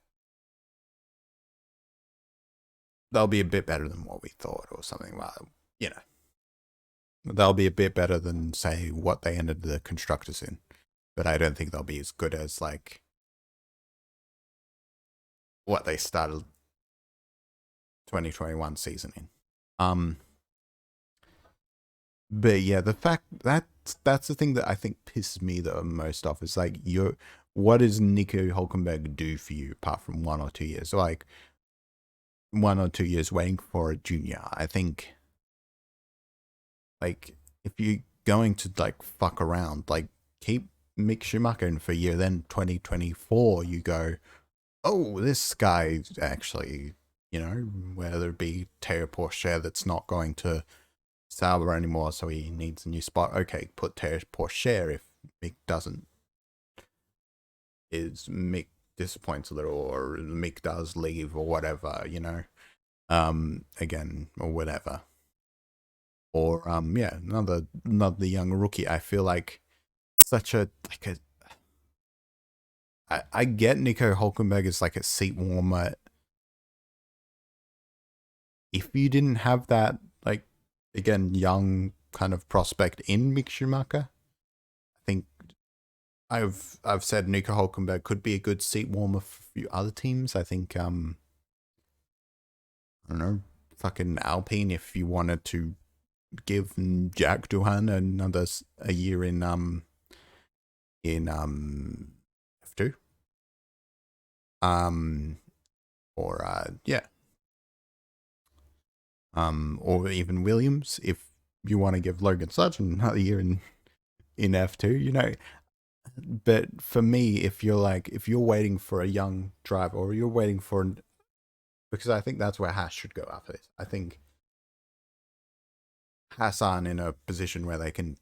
they'll be a bit better than what we thought or something. Well, they'll be a bit better than, say, what they ended the constructors in, but I don't think they'll be as good as like what they started 2021 season in. But yeah, the fact that's the thing that I think pisses me the most off. Is like, what does Nico Hulkenberg do for you apart from 1 or 2 years? Like 1 or 2 years waiting for a junior. I think, like, if you're going to like fuck around, like, keep Mick Schumacher in for a year, then 2024 you go, oh, this guy actually, whether it be Teo Porsche that's not going to Sauber anymore, so he needs a new spot. Okay, put Teo Porsche if Mick doesn't, is Mick disappoints a little, or Mick does leave, or whatever, again, or whatever. Or yeah, another young rookie. I feel like such a like a I get Nico Hulkenberg as like a seat warmer. If you didn't have that, like, again, young kind of prospect in Mick Schumacher, I think I've said Nico Hulkenberg could be a good seat warmer for a few other teams. I think I don't know, fucking Alpine, if you wanted to give Jack Doohan another a year in F2, or yeah, or even Williams, if you want to give Logan Sargent another year in F2, But for me, if you're waiting for a young driver, or you're waiting for because I think that's where Haas should go after this. I think Haas aren't in a position where they can,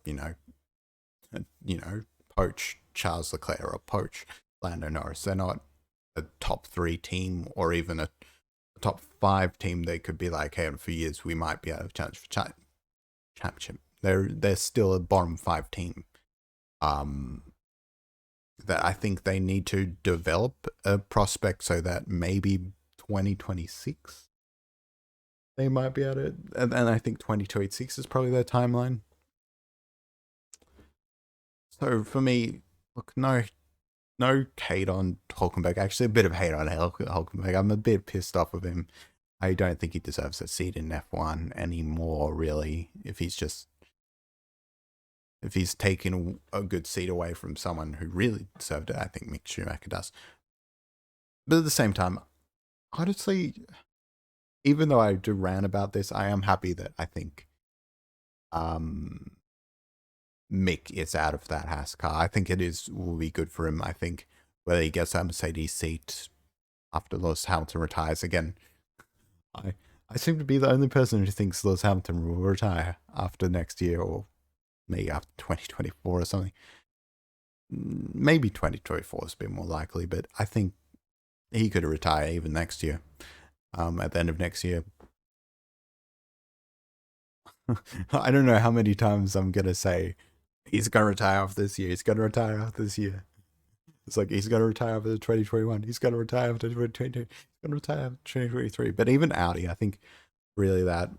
poach Charles Leclerc or poach Lando Norris. They're not a top 3 team, or even a top 5 team. They could be like, hey, in a few years we might be able to challenge for championship. They're still a bottom 5 team. That I think they need to develop a prospect so that maybe 2026 they might be able to, and I think 2026 is probably their timeline. So for me, look, no hate on Hulkenberg. Actually, a bit of hate on Hulkenberg. I'm a bit pissed off of him. I don't think he deserves a seat in F1 anymore, really. If he's taken a good seat away from someone who really deserved it, I think Mick Schumacher does. But at the same time, honestly, even though I do rant about this, I am happy that I think um, Mick is out of that Haas car. I think will be good for him. I think whether he gets that Mercedes seat after Lewis Hamilton retires again, I I seem to be the only person who thinks Lewis Hamilton will retire after next year, or maybe after 2024 or something. Maybe 2024 is a bit more likely, but I think he could retire even next year. At the end of next year. I don't know how many times I'm gonna say he's gonna retire after this year. He's gonna retire after this year. It's like he's gonna retire after 2021. He's gonna retire after 2022. He's gonna retire after 2023. But even Audi, I think really that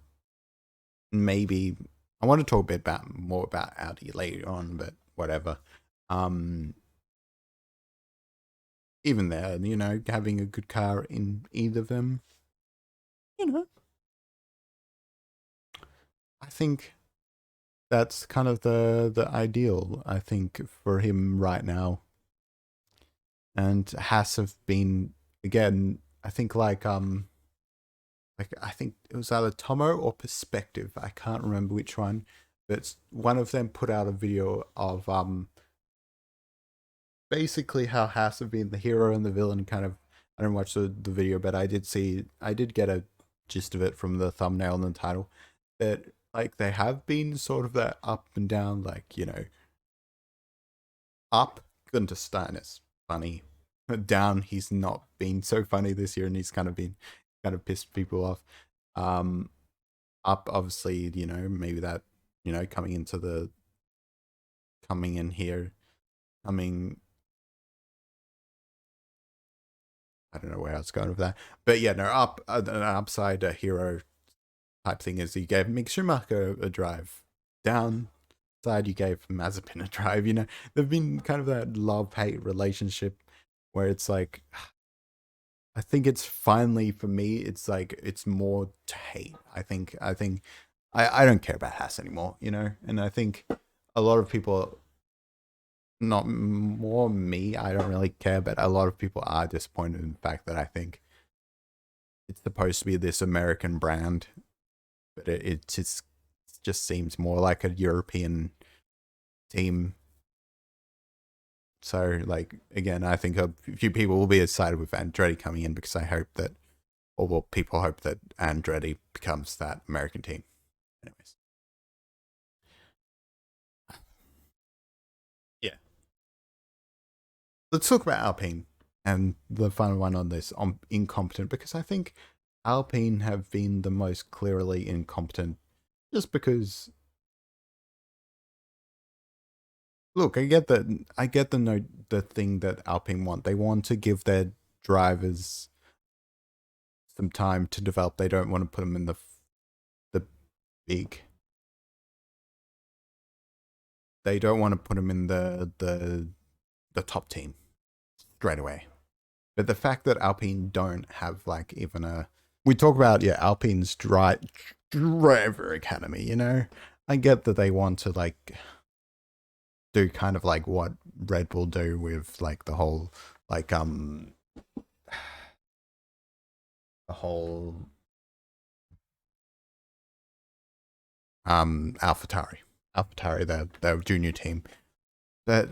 maybe I want to talk a bit more about Audi later on, but whatever. Even there, having a good car in either of them, you know, I think that's kind of the ideal, I think, for him right now. And Haas have been, again, I think I think it was either Tomo or Perspective. I can't remember which one, but one of them put out a video of basically how Haas have been the hero and the villain kind of. I didn't watch the video, but I did get a gist of it from the thumbnail and the title, that like they have been sort of that up and down, like, up, Gunter Stein is funny. Down, he's not been so funny this year, and he's kind of pissed people off. Up, obviously, maybe that, coming in here, coming. I don't know where I was going with that, but yeah, no, up, an upside hero type thing is you gave Mick Schumacher a drive. Downside, you gave Mazepin a drive. They've been kind of that love-hate relationship where it's like, I think it's finally, for me, it's like it's more to hate. I think I don't care about Haas anymore, you know. And I think a lot of people, not more me, I don't really care, but a lot of people are disappointed in the fact that I think it's supposed to be this American brand, but it just seems more like a European team. So, like, again, I think a few people will be excited with Andretti coming in because I hope that, or well, people hope that Andretti becomes that American team. Anyways, yeah. Let's talk about Alpine and the final one on this on incompetent, because I think Alpine have been the most clearly incompetent just because look, I get the note the thing that Alpine want. They want to give their drivers some time to develop. They don't want to put them in the big. They don't want to put them in the top team straight away. But the fact that Alpine don't have like even a, we talk about, yeah, Alpine's driver academy, you know. I get that they want to like do kind of like what Red Bull do with like the whole like the whole AlphaTauri, their junior team, that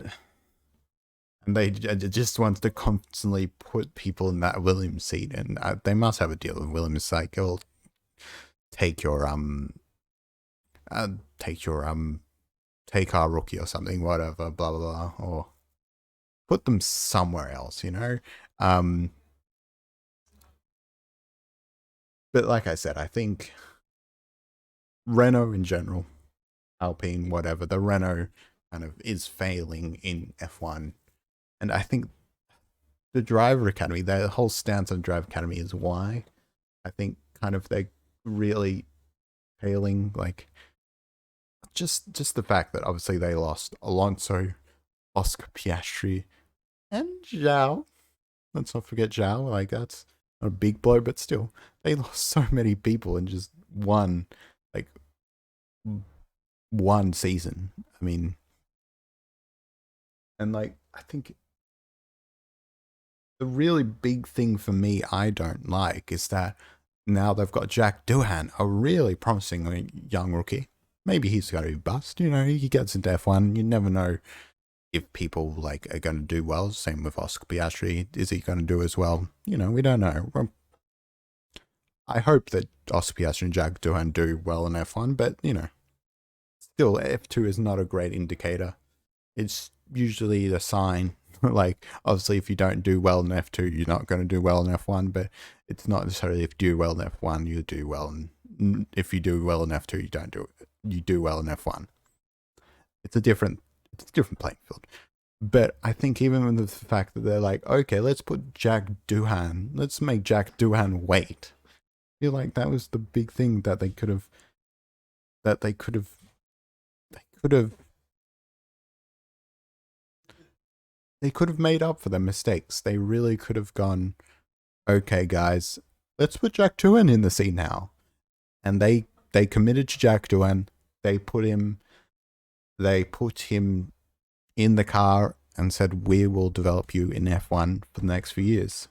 and they just want to constantly put people in that Williams seat, and they must have a deal with Williams, like, it'll take your uh, take your take our rookie or something, whatever, blah blah blah, or put them somewhere else, you know. Um, but like I said, I think Renault in general, Alpine, whatever, the Renault kind of is failing in F1. And I think the driver academy, their whole stance on driver academy is why I think kind of they're really failing. Like just the fact that obviously they lost Alonso, Oscar Piastri, and Zhao. Let's not forget Zhao. Like that's not a big blow, but still, they lost so many people in just like one season. I mean, and like I think the really big thing for me I don't like is that now they've got Jack Doohan, a really promising young rookie. Maybe he's going to be bust. You know, he gets into F1. You never know if people like are going to do well. Same with Oscar Piastri. Is he going to do as well? You know, we don't know. Well, I hope that Oscar Piastri and Jack Doohan do well in F1, but you know, still F2 is not a great indicator. It's usually the sign. Like, obviously, if you don't do well in F2, you're not going to do well in F1, but it's not necessarily if you do well in F1, you do well. And if you do well in F2, you do well in F1. It's a different playing field. But I think even with the fact that they're like, okay, let's put Jack Doohan, let's make Jack Doohan wait. I feel like that was the big thing that they could have, they could have made up for their mistakes. They really could have gone, okay, guys, let's put Jack Doohan in the scene now. And they committed to Jack Doohan. They put him in the car and said, we will develop you in F1 for the next few years.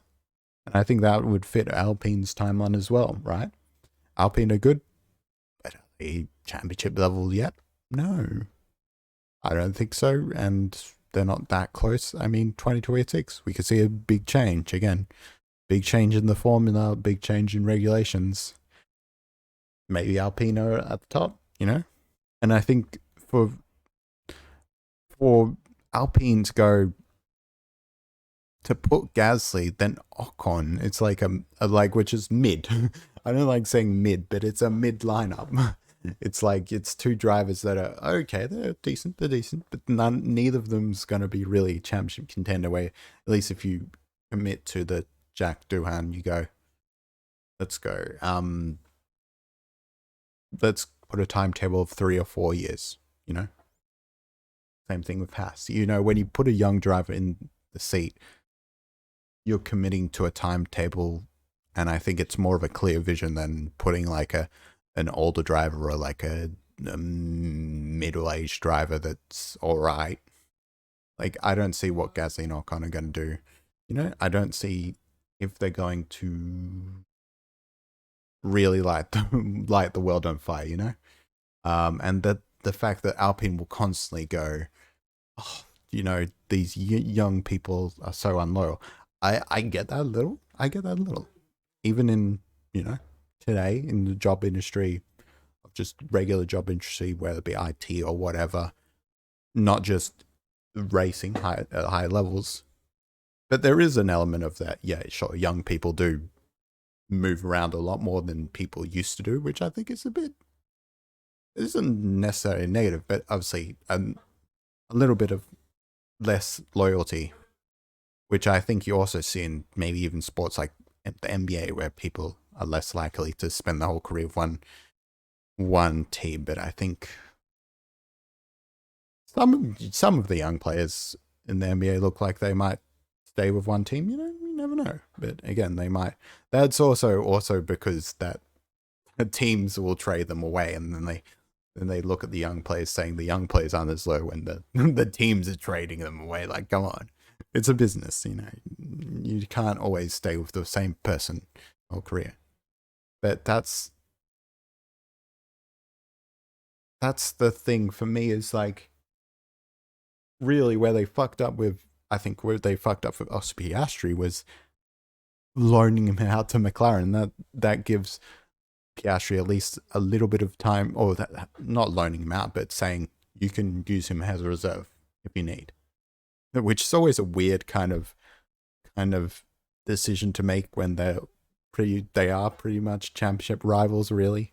And I think that would fit Alpine's timeline as well, right? Alpine are good, but are they championship level yet? No, I don't think so. And they're not that close. I mean, 2026, we could see a big change again. Big change in the formula, big change in regulations. Maybe Alpine are at the top, you know? And I think for Alpine to go to put Gasly, then Ocon, it's like a like, which is mid. I don't like saying mid, but it's a mid lineup. It's like it's two drivers that are okay, they're decent, but neither of them's gonna be really championship contender. Where at least if you commit to the Jack Doohan, you go, let's go. Let's put a timetable of 3 or 4 years. You know, same thing with Haas. You know, when you put a young driver in the seat, you're committing to a timetable, and I think it's more of a clear vision than putting like a an older driver or like a middle-aged driver that's all right. Like, I don't see what Gasly and Ocon are going to do. I don't see if they're going to really light the world on fire. And the fact that Alpine will constantly go, oh, these young people are so unloyal. I get that a little. Even in, today in the job industry, just regular job industry, whether it be IT or whatever, not just racing at high levels. But there is an element of that. Yeah, sure, young people do move around a lot more than people used to do, which I think is it isn't necessarily negative, but obviously a little bit of less loyalty, which I think you also see in maybe even sports like the NBA, where people are less likely to spend the whole career of one team. But I think some of the young players in the NBA look like they might stay with one team. You never know. But again, they might. That's also because that teams will trade them away, and then they look at the young players, saying the young players aren't as low when the teams are trading them away. Like, come on, it's a business. You can't always stay with the same person all career. But that's the thing for me, is like, really where they fucked up with, I think where they fucked up with Oscar Piastri was loaning him out to McLaren. That gives Piastri at least a little bit of time, or that, not loaning him out, but saying you can use him as a reserve if you need. Which is always a weird kind of decision to make when they are pretty much championship rivals, really.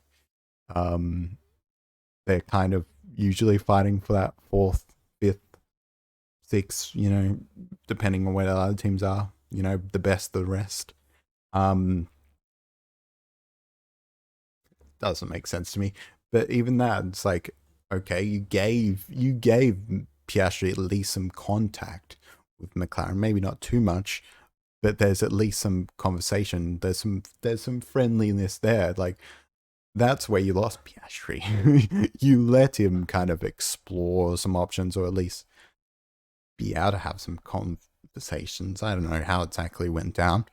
They're kind of usually fighting for that 4th, 5th, 6th, depending on where the other teams are, the best of the rest. Doesn't make sense to me. But even that, it's like, okay, you gave Piastri at least some contact with McLaren, maybe not too much, but there's at least some conversation. There's some friendliness there. Like, that's where you lost Piastri. You let him kind of explore some options, or at least be able to have some conversations. I don't know how exactly went down,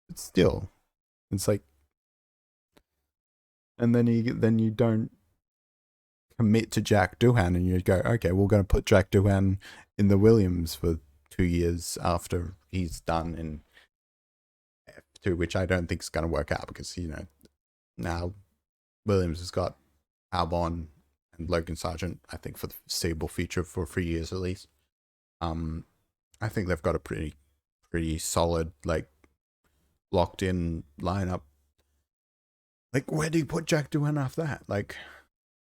but still, it's like, and then you don't commit to Jack Doohan, and you go, okay, we're going to put Jack Doohan in the Williams for 2 years after he's done in F2, which I don't think is going to work out, because now Williams has got Albon and Logan Sargent, I think, for the foreseeable future, for 3 years at least. I think they've got a pretty solid, like, locked in lineup. Like, where do you put Jack Doohan after that? Like,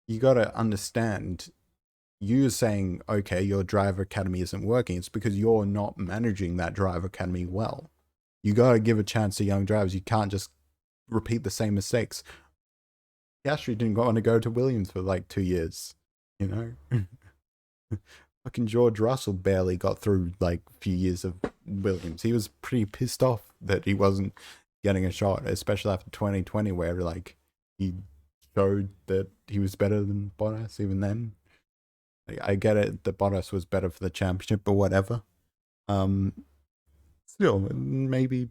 you got to understand, you're saying, okay, your driver academy isn't working. It's because you're not managing that driver academy well. You got to give a chance to young drivers. You can't just repeat the same mistakes. Piastri didn't want to go to Williams for like 2 years, Fucking George Russell barely got through like a few years of Williams. He was pretty pissed off that he wasn't getting a shot, especially after 2020, where like he showed that he was better than Bottas even then. Like, I get it that Bottas was better for the championship or whatever. Still, maybe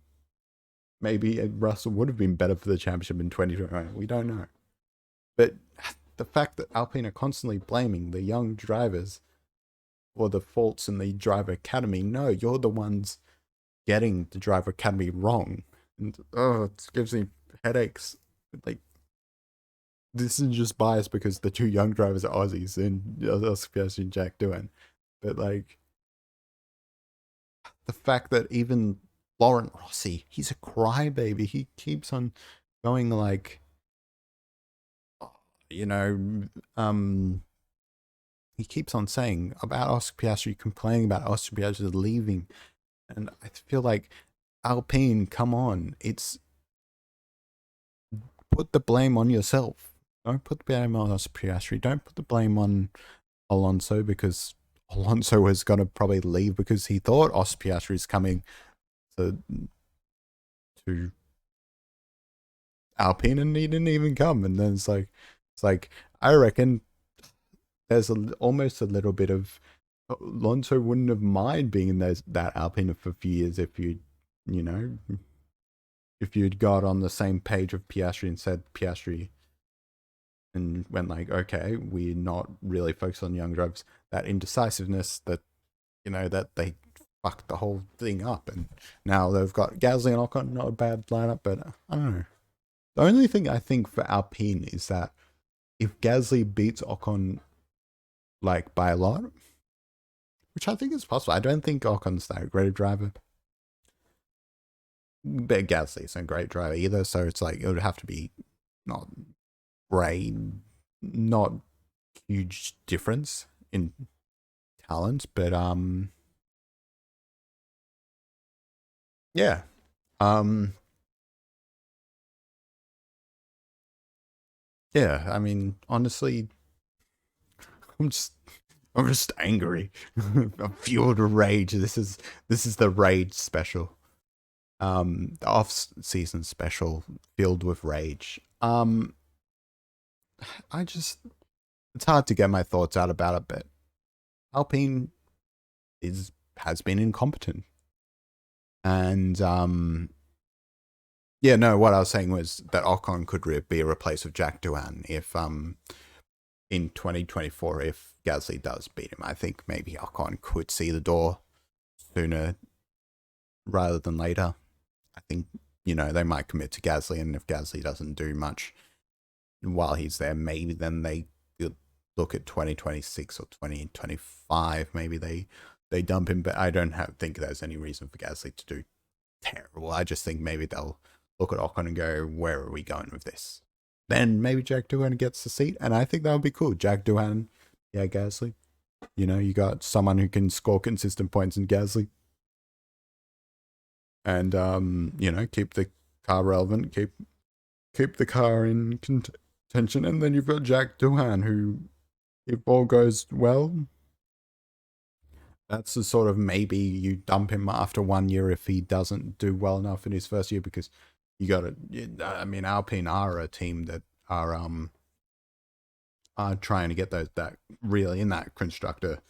Russell would have been better for the championship in 2021. We don't know. But the fact that Alpine are constantly blaming the young drivers for the faults in the driver academy, no, you're the ones getting the driver academy wrong. And it gives me headaches. Like, this is just biased because the 2 young drivers are Aussies, and Oscar and Jack Doohan. But like, the fact that even Laurent Rossi, he's a crybaby. He keeps on going like, he keeps on saying about Oscar Piastri, complaining about Oscar Piastri leaving. And I feel like, Alpine, come on. It's, put the blame on yourself. Don't put the blame on Oscar Piastri. Don't put the blame on Alonso, because Alonso was going to probably leave because he thought Oscar Piastri is coming to Alpine and he didn't even come. And then it's like I reckon there's almost a little bit of Alonso wouldn't have mind being in that Alpine for a few years if you know, if you'd got on the same page of Piastri and said Piastri and went like, okay, we're not really focused on young drivers. That indecisiveness that, that they fucked the whole thing up. And now they've got Gasly and Ocon, not a bad lineup, but I don't know. The only thing I think for Alpine is that if Gasly beats Ocon like by a lot, which I think is possible. I don't think Ocon's that great a driver. But Gasly's a great driver either, so it's like it would have to be not great, not huge difference in talent, but yeah. Yeah, I mean, honestly, I'm just I'm just angry. I'm fueled with rage. This is the rage special. The off season special filled with rage. I just it's hard to get my thoughts out about it, but Alpine has been incompetent. And yeah, no, what I was saying was that Ocon could be a replace of Jack Doohan if in 2024 if Gasly does beat him. I think maybe Ocon could see the door sooner rather than later. I think, they might commit to Gasly, and if Gasly doesn't do much while he's there, maybe then they look at 2026 or 2025. Maybe they dump him, but I don't think there's any reason for Gasly to do terrible. I just think maybe they'll look at Ocon and go, where are we going with this? Then maybe Jack Doohan gets the seat, and I think that would be cool. Jack Doohan, yeah, Gasly. You got someone who can score consistent points in Gasly. And keep the car relevant, keep the car in contention, and then you've got Jack Doohan, who, if all goes well, that's the sort of maybe you dump him after 1 year if he doesn't do well enough in his first year, because you got to. I mean, Alpine are a team that are trying to get that really in that constructor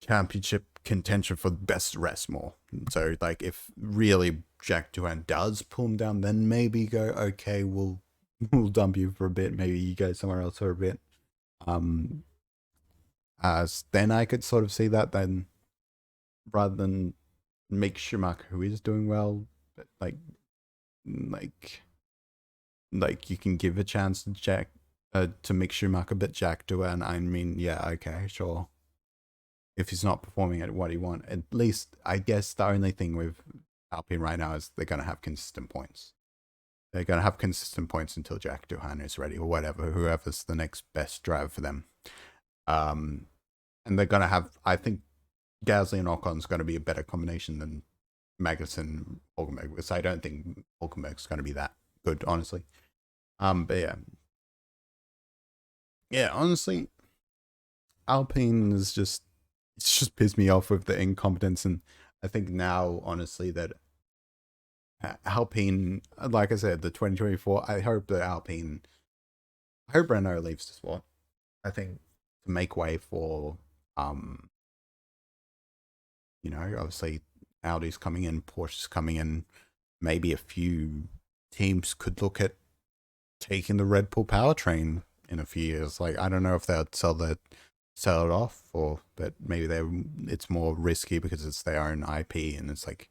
championship contention for best rest more. So like if really Jack Doohan does pull him down, then maybe go, okay, we'll dump you for a bit. Maybe you go somewhere else for a bit. As then I could sort of see that then rather than Mick Schumacher, who is doing well, but like you can give a chance to Mick Schumacher, but Jack Doohan, I mean, yeah, okay, sure. If he's not performing at what he wants, at least I guess the only thing with Alpine right now is they're going to have consistent points. They're going to have consistent points until Jack Doohan is ready or whatever, whoever's the next best driver for them. And they're going to have, I think, Gasly and Ocon's going to be a better combination than Magnussen Hulkenberg, because I don't think Hulkenberg's going to be that good, honestly. But yeah, honestly, Alpine is just pissed me off with the incompetence, and I think now, honestly, that Alpine, like I said, the 2024, I hope Renault leaves the sport. I think to make way for, obviously Audi's coming in, Porsche's coming in, maybe a few teams could look at taking the Red Bull powertrain in a few years. Like, I don't know if they'll sell it off, or but maybe it's more risky because it's their own IP, and it's like,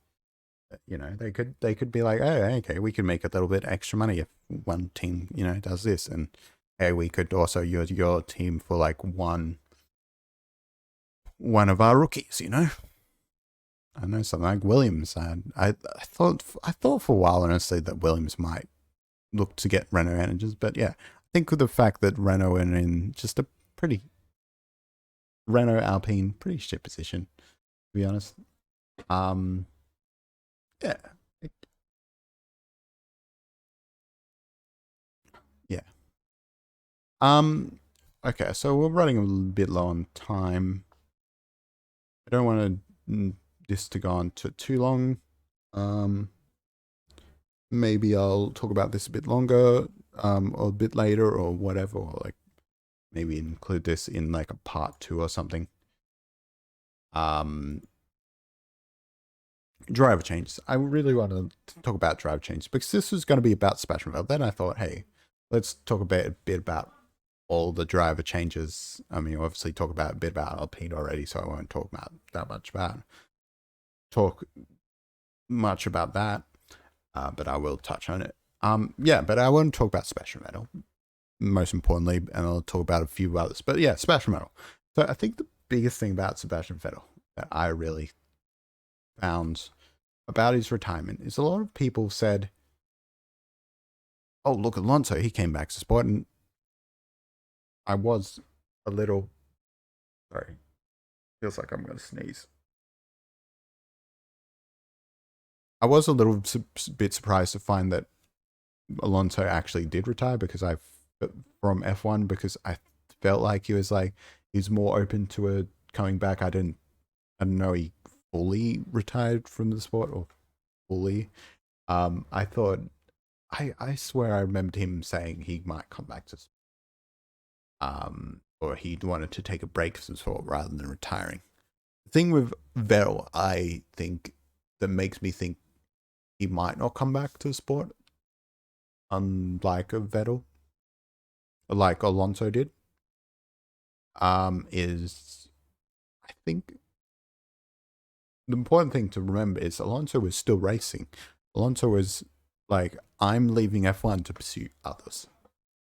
they could be like, oh, okay, we can make a little bit extra money if one team does this, and hey, we could also use your team for like one of our rookies. I know something like Williams. I thought for a while, honestly, that Williams might look to get Renault managers, but yeah, I think with the fact that Renault are in just a pretty Renault Alpine pretty shit position, to be honest. Yeah. Yeah. Okay, so we're running a little bit low on time. I don't want this to go on too long. maybe I'll talk about this a bit longer, or a bit later, or whatever, or like maybe include this in like a part 2 or something. Driver changes. I really wanted to talk about driver changes because this was going to be about Splashville. Then I thought, hey, let's talk a bit about all the driver changes. I mean, obviously talk about a bit about Alpine already, so I won't talk about that much about that. But I will touch on it. Yeah, but I want to talk about Special Metal most importantly, and I'll talk about a few others. But yeah, Sebastian Vettel. So I think the biggest thing about Sebastian Vettel that I really found about his retirement is a lot of people said, "Oh, look, Alonso, he came back to sport," and I was a little sorry. Feels like I'm going to sneeze. I was a little bit surprised to find that Alonso actually did retire from F1 because I felt like he's more open to coming back. I didn't know he fully retired from the sport or fully. I thought I swear I remembered him saying he might come back to or he wanted to take a break from sport rather than retiring. The thing with Vettel, I think that makes me think he might not come back to the sport, unlike a Vettel, like Alonso did, is I think the important thing to remember is Alonso was still racing. Alonso was like, I'm leaving F1 to pursue others.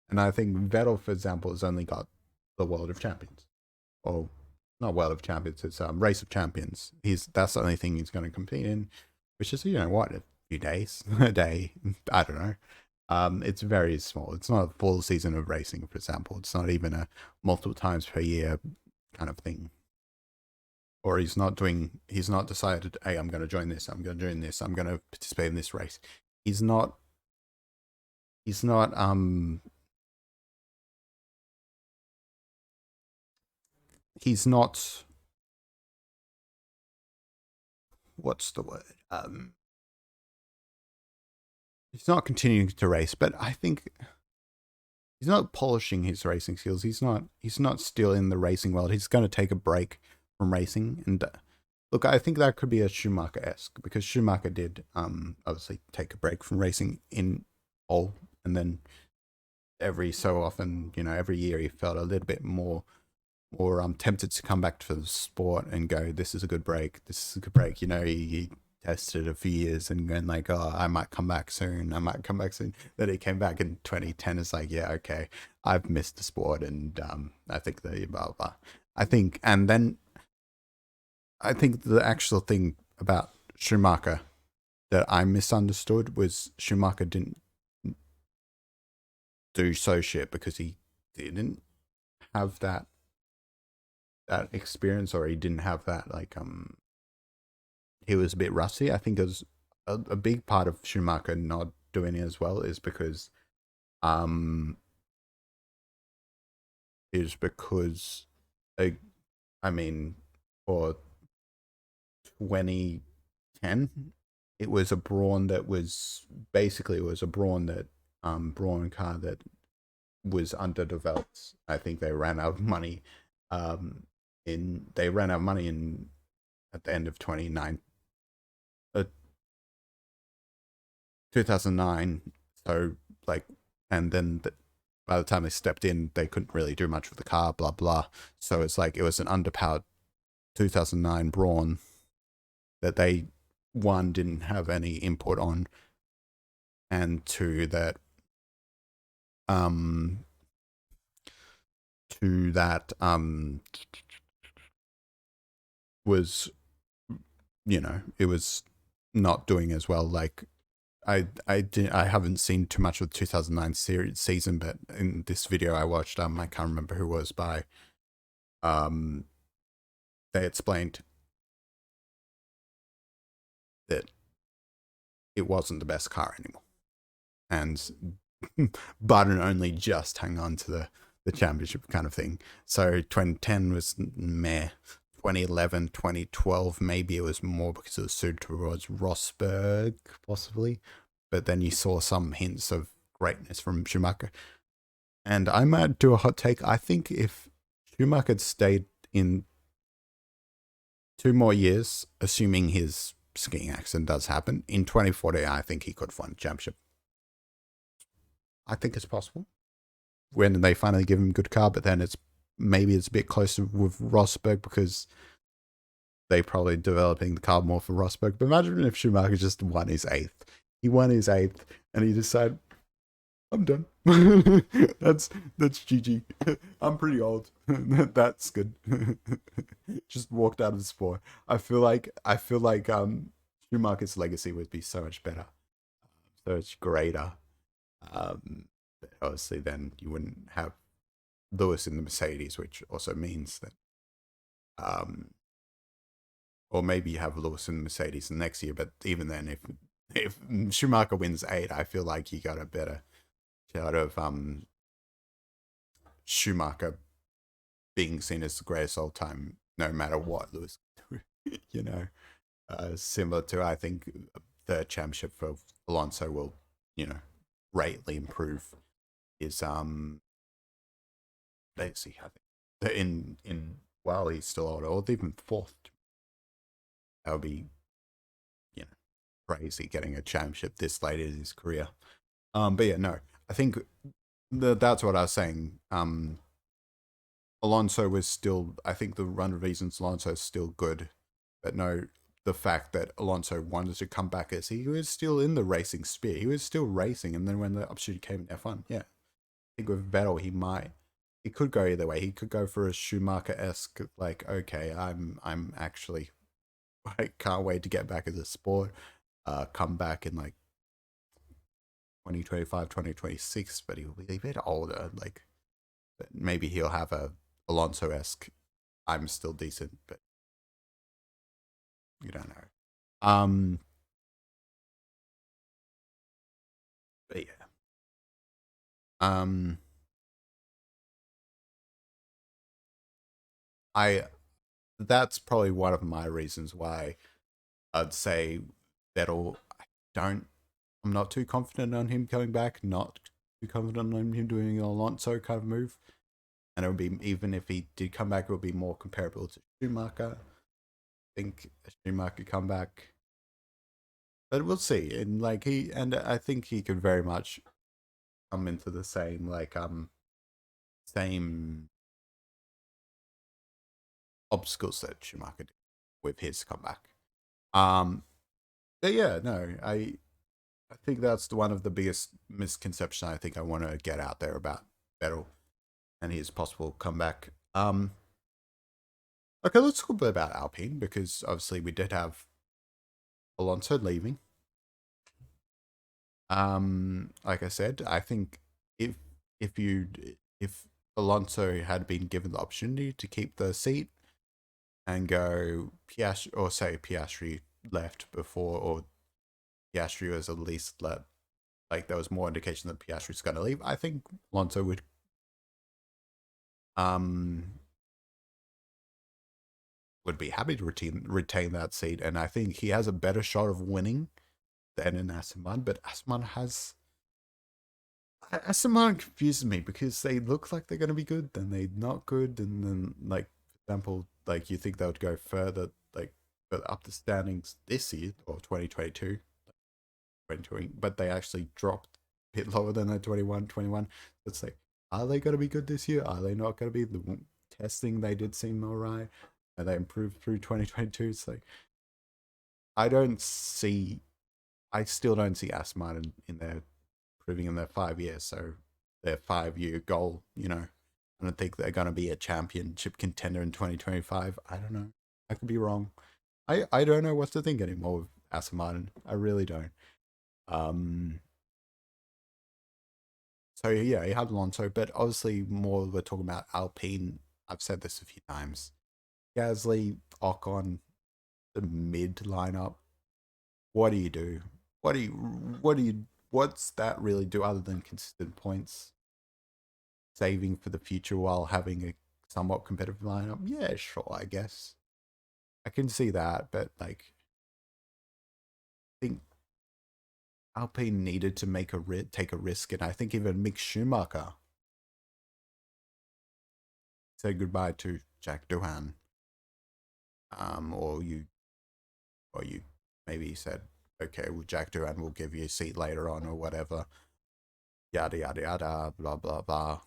And I think Vettel, for example, has only got the World of Champions. Or not World of Champions, it's Race of Champions. That's the only thing he's going to compete in, which is, a few days, a day, I don't know. It's very small. It's not a full season of racing, for example. It's not even a multiple times per year kind of thing. Or he's not decided, hey, I'm going to join this, I'm going to join this, I'm going to participate in this race. He's not what's the word? He's not continuing to race, but I think he's not polishing his racing skills. He's not still in the racing world. He's going to take a break from racing. And look, I think that could be a Schumacher-esque, because Schumacher did obviously take a break from racing in all, and then every so often, every year he felt a little bit more tempted to come back to the sport and go, this is a good break. This is a good break. He tested a few years and going like, oh, I might come back soon. Then he came back in 2010. It's like, yeah, okay, I've missed the sport, and I think the blah blah. I think the actual thing about Schumacher that I misunderstood was Schumacher didn't do so shit because he didn't have that experience, or he didn't have that he was a bit rusty. I think it was a big part of Schumacher not doing it as well is because I mean, for 2010 it was a Brawn that was basically Brawn car that was underdeveloped. I think they ran out of money at the end of 2009. So and then by the time they stepped in, they couldn't really do much with the car, blah blah. So it's like it was an underpowered 2009 Brawn that they, one, didn't have any input on, and two, that was, it was not doing as well. Like I haven't seen too much of the 2009 season, but in this video I watched, I can't remember who it was by, they explained that it wasn't the best car anymore, and Button only just hung on to the championship kind of thing. So 2010 was meh. 2011, 2012, maybe it was more because it was suited towards Rosberg, possibly. but then you saw some hints of greatness from Schumacher. And I might do a hot take. I think if Schumacher had stayed in 2 more years, assuming his skiing accident does happen, in 2040, I think he could have won the championship. I think it's possible when they finally give him a good car, but then maybe it's a bit closer with Rosberg because they probably developing the car more for Rosberg. But imagine if Schumacher just won his eighth. He won his eighth and he decided, I'm done. that's GG. I'm pretty old. That's good. Just walked out of the sport. I feel like Schumacher's legacy would be so much better, so much greater. But obviously, then you wouldn't have Lewis in the Mercedes, which also means that, or maybe you have Lewis in the Mercedes next year. But even then, if Schumacher wins 8, I feel like you got a better shot of Schumacher being seen as the greatest all time, no matter what Lewis, similar to, I think, the championship for Alonso will, greatly improve his basically, I think in while he's still older, or even fourth, that would be, crazy getting a championship this late in his career. But yeah, no, I think that's what I was saying. Alonso was still, I think the run of reasons Alonso is still good, but no, the fact that Alonso wanted to come back as he was still in the racing sphere. He was still racing, and then when the opportunity came in F1, yeah, I think with Vettel, he could go either way. He could go for a Schumacher-esque, like, okay, I'm actually, I can't wait to get back in the sport, come back in like 2025, 2026, but he'll be a bit older, like, but maybe he'll have a Alonso-esque, I'm still decent, but you don't know. But yeah. That's probably one of my reasons why I'd say Vettel, I'm not too confident on him coming back, not too confident on him doing an Alonso kind of move. And it would be, even if he did come back, it would be more comparable to Schumacher. I think Schumacher come back. But we'll see. And I think he could very much come into the same, same obstacles that Schumacher did with his comeback. But yeah, no, I think that's one of the biggest misconceptions I think I want to get out there about Vettel and his possible comeback. Okay, let's talk a bit about Alpine, because obviously we did have Alonso leaving. Like I said, I think if Alonso had been given the opportunity to keep the seat and go Piastri, or say Piastri left before, or Piastri was at least there was more indication that Piastri's going to leave, I think Alonso would be happy to retain that seat, and I think he has a better shot of winning than in Aston Martin. But Aston Martin confuses me because they look like they're going to be good, then they're not good, and then, like, for example, like, you think they would go further up the standings this year, or 2022, but they actually dropped a bit lower than their 21. It's like, are they going to be good this year? Are they not going to be? The testing, they did seem all right, and they improved through 2022. It's like, I still don't see Aston Martin in their proving in their 5 years. So their 5-year goal, I don't think they're going to be a championship contender in 2025. I don't know. I could be wrong. I don't know what to think anymore with Aston Martin. I really don't. So yeah, you have Alonso, but obviously more we're talking about Alpine. I've said this a few times. Gasly, Ocon, the mid lineup. What do you do? What's that really do other than consistent points? Saving for the future while having a somewhat competitive lineup? Yeah, sure, I guess. I can see that, but I think Alpine needed to take a risk, and I think even Mick Schumacher said goodbye to Jack Doohan. Or you maybe said, okay, well, Jack Doohan will give you a seat later on or whatever. Yada yada yada, blah blah blah.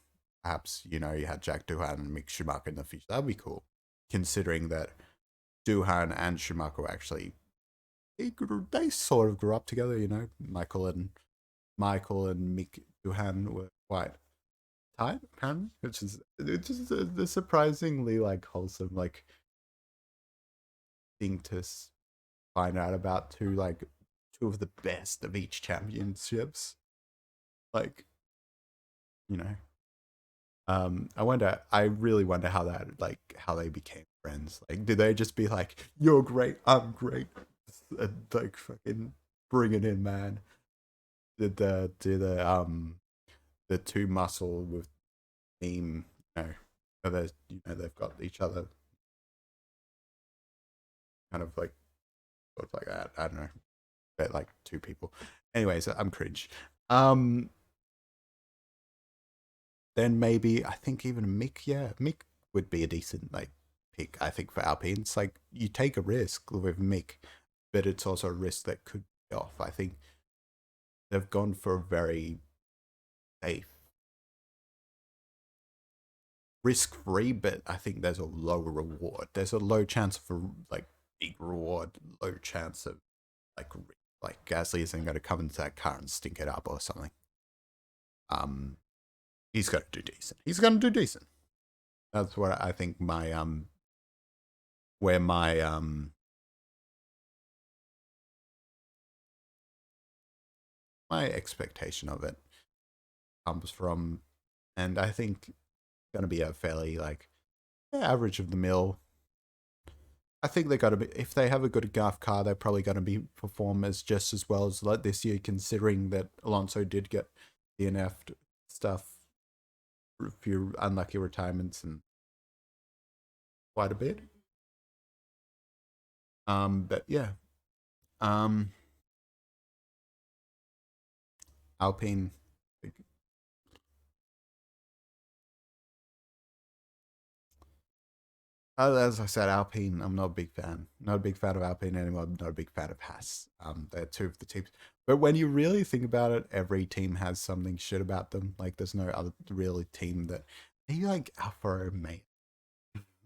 Perhaps you had Jack Doohan and Mick Schumacher in the future. That'd be cool, considering that Doohan and Schumacher were actually they sort of grew up together. Michael and Mick Doohan were quite tight, apparently, which is a surprisingly like wholesome like thing to find out about two of the best of each championships. Like, you know, I really wonder how they became friends. Like, did they just be like, "You're great, I'm great," like fucking bring it in, man? Did the two muscle with team, they've got each other kind of like sort of like that. I don't know, but like two people. Anyways, I'm cringe. Um, then maybe I think even Mick would be a decent like pick. I think for Alpine, it's like you take a risk with Mick, but it's also a risk that could be off. I think they've gone for a very safe, risk-free, but I think there's a lower reward. There's a low chance for like big reward, low chance of like Gasly isn't going to come into that car and stink it up or something. He's going to do decent. He's going to do decent. That's what I think where my expectation of it comes from, and I think it's going to be a fairly like average of the mill. I think they got to be, if they have a good GAF car, they're probably going to be perform as just as well as like this year, considering that Alonso did get DNF'd stuff, a few unlucky retirements and quite a bit. But yeah, um, Alpine. As I said, Alpine. I'm not a big fan. Not a big fan of Alpine anymore. I'm not a big fan of Haas. They're two of the teams. But when you really think about it, every team has something shit about them. Like, there's no other really team that maybe like Alfa Romeo.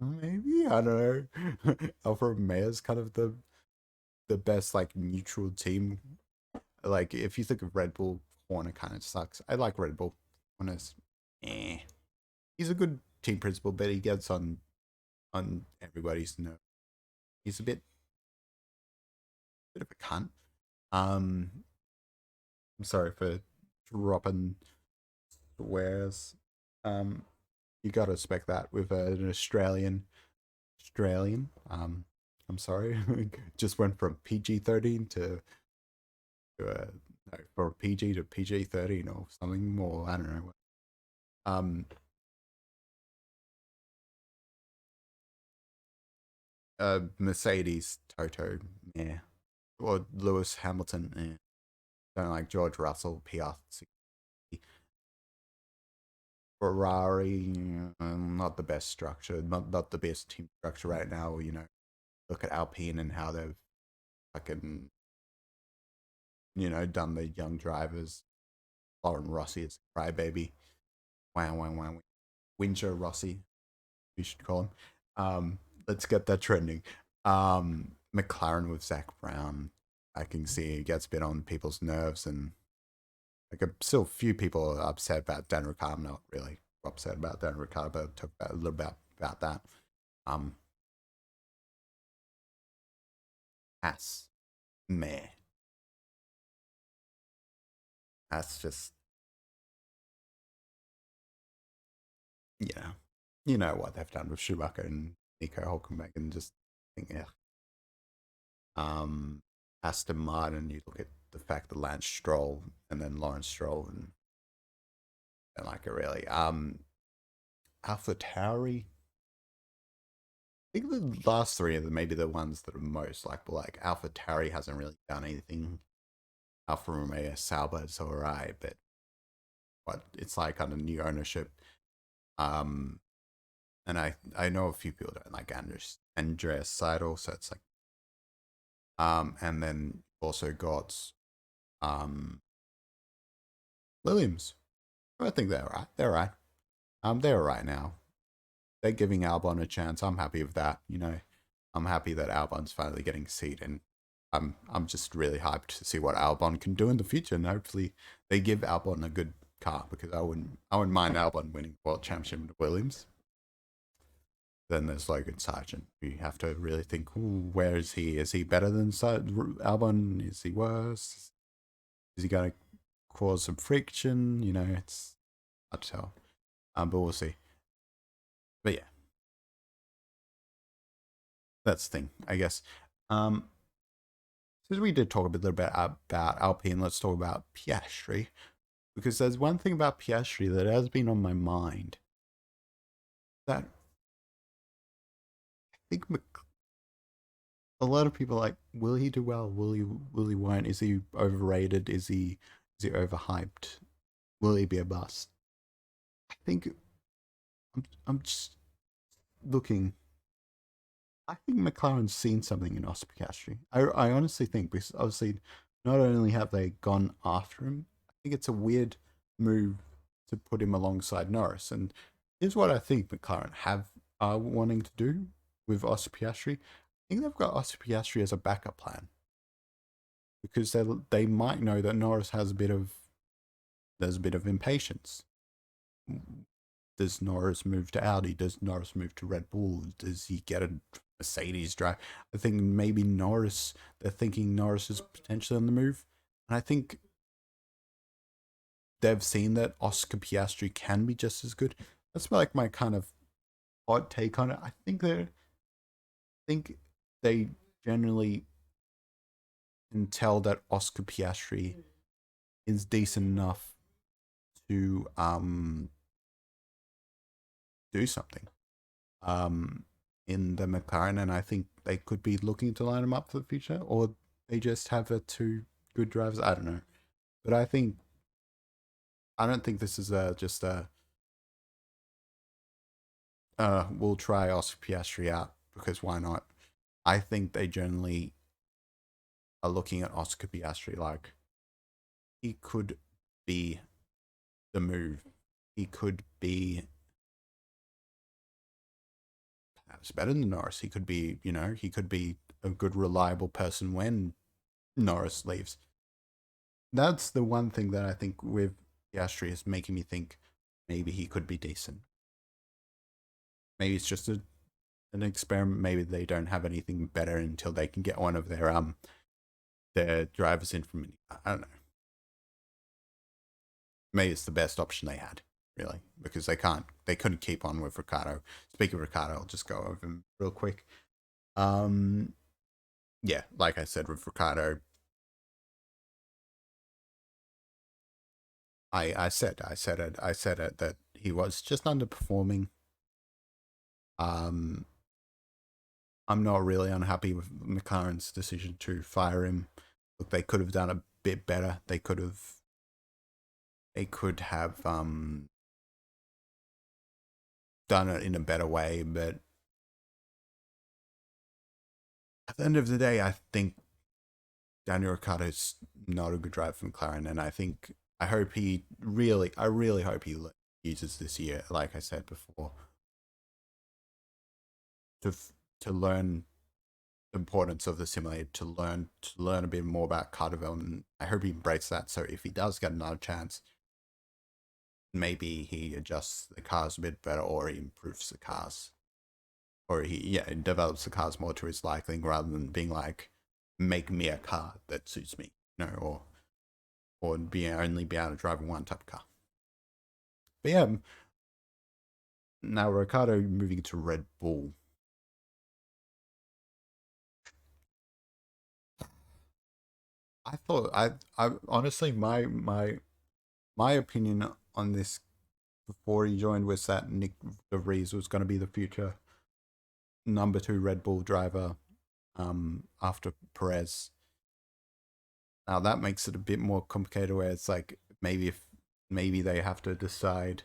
Maybe I don't know. Alfa Romeo is kind of the best like neutral team. Like, if you think of Red Bull, Horner kind of sucks. I like Red Bull. Horner's, eh. He's a good team principal, but he gets on everybody's nerve. He's a bit of a cunt. Um, I'm sorry for dropping swears. Um, you gotta expect that with an Australian. I'm sorry, just went from PG-13 no, from PG to PG-13 or something more. I don't know. Um, Mercedes, Toto, yeah, or Lewis Hamilton, yeah. Don't like George Russell, PR. Ferrari, not the best structure, not the best team structure right now. Look at Alpine and how they've fucking done the young drivers. Lauren Rossi is a crybaby. Wow, wow, wow. Windsor Rossi, we should call him. Let's get that trending. McLaren with Zach Brown. I can see it gets a bit on people's nerves, and like still a few people are upset about Dan Ricciardo. I'm not really upset about Dan Ricciardo, but I'll talk about a little bit about that. Um, Haas, meh. That's just yeah, you know what they've done with Schumacher and Nico Hulkenberg, and just think, yeah. Um, Aston Martin, you look at the fact that Lance Stroll and then Lawrence Stroll and like it really. Alpha Tauri. I think the last three are maybe the ones that are most like Alpha Tauri hasn't really done anything. Alfa Romeo Sauber is alright, but what it's like under new ownership. Um, and I know a few people don't like Andreas Seidel, so it's like and then also got um Williams. I think they're right. They're right. They're right now. They're giving Albon a chance. I'm happy with that. I'm happy that Albon's finally getting a seat, and I'm just really hyped to see what Albon can do in the future. And hopefully, they give Albon a good car, because I wouldn't mind Albon winning World Championship with Williams. Then there's Logan Sargent. You have to really think, ooh, where is he? Is he better than Albon? Is he worse? Is he going to cause some friction? It's hard to tell. But we'll see. But yeah, that's the thing, I guess. Since we did talk a little bit about Alpine, let's talk about Piastri, because there's one thing about Piastri that has been on my mind. That I think a lot of people are like, will he do well? Will he won't? Is he overrated? Is he overhyped? Will he be a bust? I think I'm just looking. I think McLaren's seen something in Oscar Piastri. I honestly think, because obviously not only have they gone after him, I think it's a weird move to put him alongside Norris. And here's what I think McLaren are wanting to do with Oscar Piastri. I think they've got Oscar Piastri as a backup plan, because they might know that Norris has there's a bit of impatience. Does Norris move to Audi? Does Norris move to Red Bull? Does he get a Mercedes drive? I think maybe they're thinking Norris is potentially on the move. And I think they've seen that Oscar Piastri can be just as good. That's like my kind of odd take on it. I think they generally can tell that Oscar Piastri is decent enough to do something in the McLaren, and I think they could be looking to line him up for the future, or they just have two good drivers. I don't know, but I don't think this is just a we'll try Oscar Piastri out because why not? I think they generally are looking at Oscar Piastri like he could be the move. He could be perhaps better than Norris. He could be, he could be a good, reliable person when Norris leaves. That's the one thing that I think with Piastri is making me think maybe he could be decent. Maybe it's just an experiment. Maybe they don't have anything better until they can get one of their drivers in from. I don't know. Maybe it's the best option they had, really, because they couldn't keep on with Ricardo. Speaking of Ricardo, I'll just go over him real quick. Yeah, like I said with Ricardo, I said it that he was just underperforming. I'm not really unhappy with McLaren's decision to fire him. Look, they could have done a bit better. They could have done it in a better way, but at the end of the day, I think Daniel Ricciardo is not a good driver for McLaren, and I really hope he uses this year, like I said before, to learn the importance of the simulator, to learn a bit more about car development. I hope he embraces that. So if he does get another chance, maybe he adjusts the cars a bit better, or he improves the cars, or he develops the cars more to his liking, rather than being like, make me a car that suits me, or only be able to drive one type of car. But yeah, now Ricciardo moving to Red Bull. I thought I honestly my opinion on this before he joined was that Nick De Vries was going to be the future number 2 Red Bull driver after Perez. Now that makes it a bit more complicated where it's like maybe they have to decide,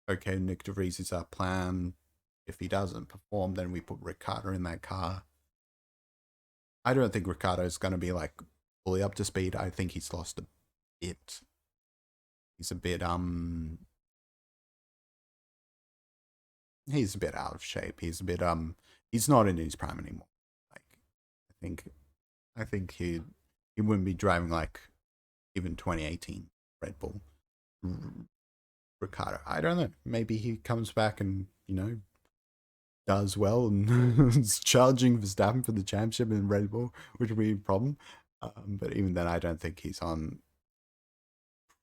okay, Nick DeVries is our plan. If he doesn't perform, then we put Ricardo in that car. I don't think Ricardo is going to be like fully up to speed. I think he's lost a bit. He's a bit he's a bit out of shape. He's a bit he's not in his prime anymore. Like think I think he wouldn't be driving like even 2018 Red Bull. Ricardo, I don't know. Maybe he comes back and does well and is challenging Verstappen for the championship in Red Bull, which would be a problem. But even then, I don't think he's on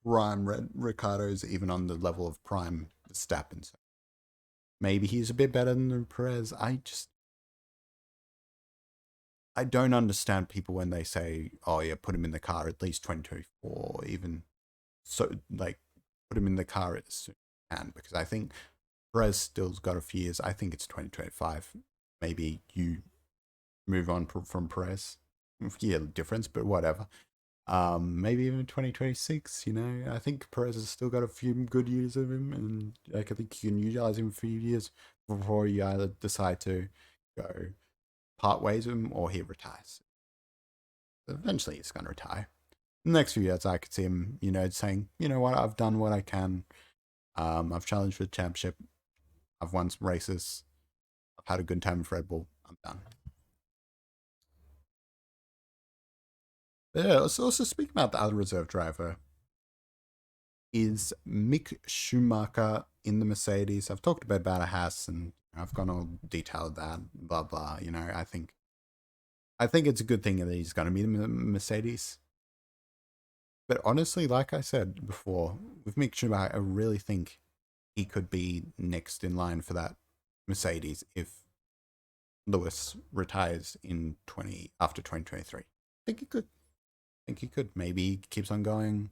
prime Ricardo's even on the level of prime Verstappen. So maybe he's a bit better than Perez. I don't understand people when they say, "Oh yeah, put him in the car at least 2024," even so, like put him in the car as soon as you can, because I think Perez still's got a few years. I think it's 2025. Maybe you move on from Perez. Yeah, difference, but whatever. Maybe even 2026. I think Perez has still got a few good years of him, and like I think you can utilize him for a few years before you either decide to go part ways with him or he retires. Eventually, he's going to retire. In the next few years, I could see him, saying, you know what, I've done what I can. I've challenged for the championship. I've won some races. I've had a good time with Red Bull. I'm done. But yeah, let's also speak about the other reserve driver. Is Mick Schumacher in the Mercedes? I've talked a bit about a Haas, and I've gone all detailed that, blah blah. I think it's a good thing that he's going to be in the Mercedes. But honestly, like I said before, with Mick Schumacher, I really think he could be next in line for that Mercedes if Lewis retires after 2023. I think he could. Maybe he keeps on going.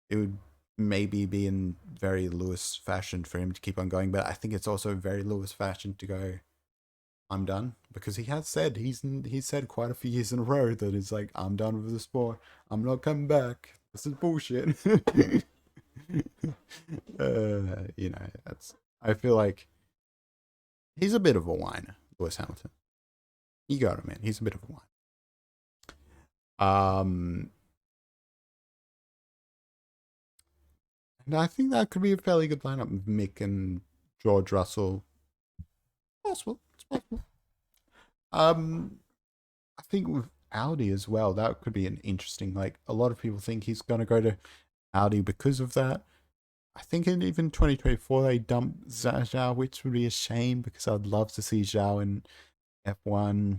It would maybe be in very Lewis fashion for him to keep on going, but I think it's also very Lewis fashion to go, I'm done, because he has said he's said quite a few years in a row that it's like, I'm done with the sport. I'm not coming back. This is bullshit. That's. I feel like he's a bit of a whiner, Lewis Hamilton. You got him, man. He's a bit of a whiner. And I think that could be a fairly good lineup with Mick and George Russell. Possible. It's possible. I think with Audi as well, that could be an interesting. Like a lot of people think he's going to go to Audi because of that. I think in even 2024 they dumped Zhao, which would be a shame because I'd love to see Zhao in F1.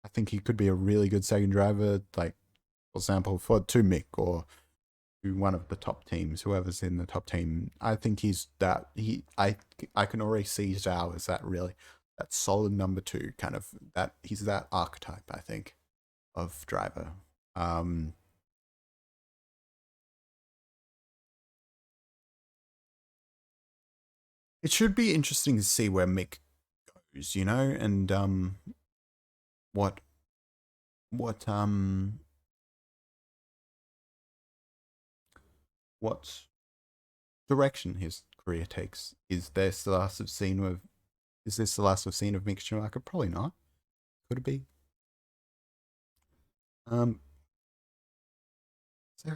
I think he could be a really good second driver, like for example, to Mick or to one of the top teams, whoever's in the top team. I think he's that I can already see Zhao as that solid number two, kind of that he's that archetype, I think, of driver. It should be interesting to see where Mick goes, and what what what direction his career takes. Is this the last we've seen of Mick Schumacher? Probably not. Could it be? So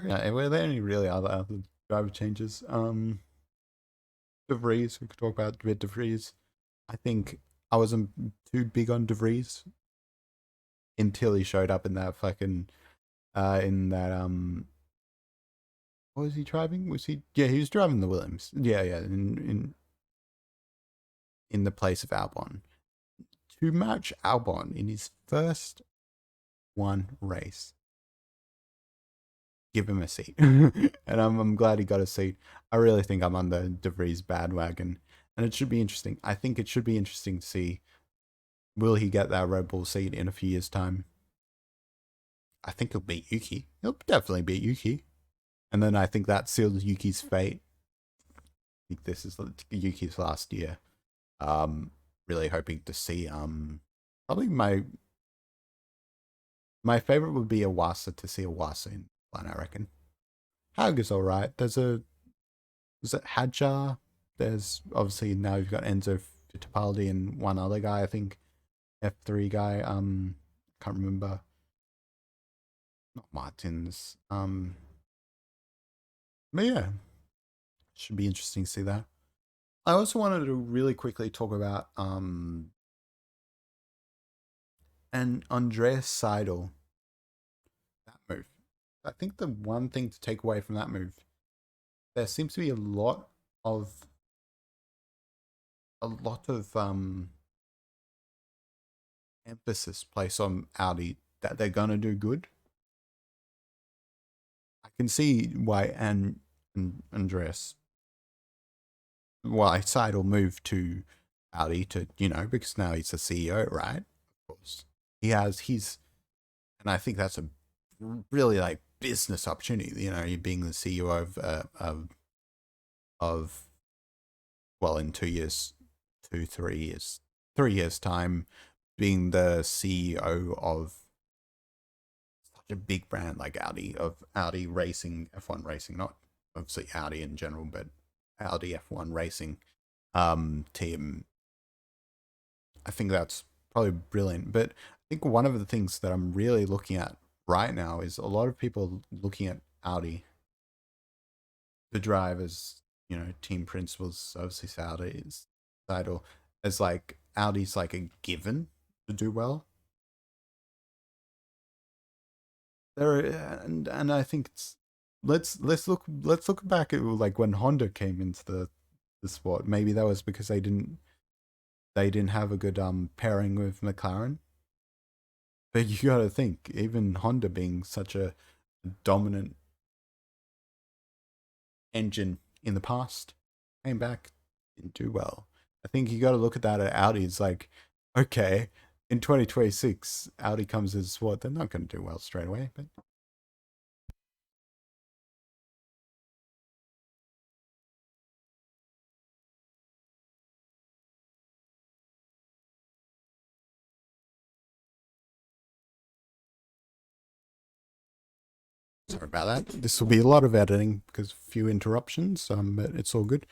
yeah, were there any really other driver changes? De Vries, we could talk about a bit De Vries. I think I wasn't too big on De Vries until he showed up in that fucking in that what was he driving? Was he he was driving the Williams. Yeah, in the place of Albon. To match Albon in his first one race. Give him a seat. And I'm glad he got a seat. I really think I'm on the De Vries bandwagon. And it should be interesting. I think it should be interesting to see, will he get that Red Bull seat in a few years' time? I think he'll beat Yuki. He'll definitely beat Yuki. And then I think that seals Yuki's fate. I think this is Yuki's last year. Really hoping to see probably My favorite would be Awasa, to see Awasa in one, I reckon. Hague is alright. Is it Hadjar? There's obviously now you've got Enzo Fittipaldi and one other guy, I think F3 guy. Can't remember. Not Martins. But yeah, should be interesting to see that. I also wanted to really quickly talk about and Andreas Seidel, that move. I think the one thing to take away from that move, there seems to be of a lot of emphasis placed on Audi that they're gonna do good. I can see why and Andreas why Seidel moved to Audi to, because now he's the CEO, right? Of course. And I think that's a really like business opportunity, you being the CEO of well, in 2 years, 3 years, 3 years time, being the CEO of such a big brand like Audi, of Audi racing, F1 racing, not obviously Audi in general, but Audi F1 racing team. I think that's probably brilliant. But I think one of the things that I'm really looking at right now is a lot of people looking at Audi, the drivers, team principals, obviously Saudi's title, as like Audi's like a given to do well. And I think let's look back at like when Honda came into the sport. Maybe that was because they didn't have a good pairing with McLaren. But you got to think, even Honda being such a dominant engine in the past, came back, didn't do well. I think you got to look at that at Audi. It's like, okay, in 2026, Audi comes as what? They're not going to do well straight away. But sorry about that. This will be a lot of editing because few interruptions. But it's all good.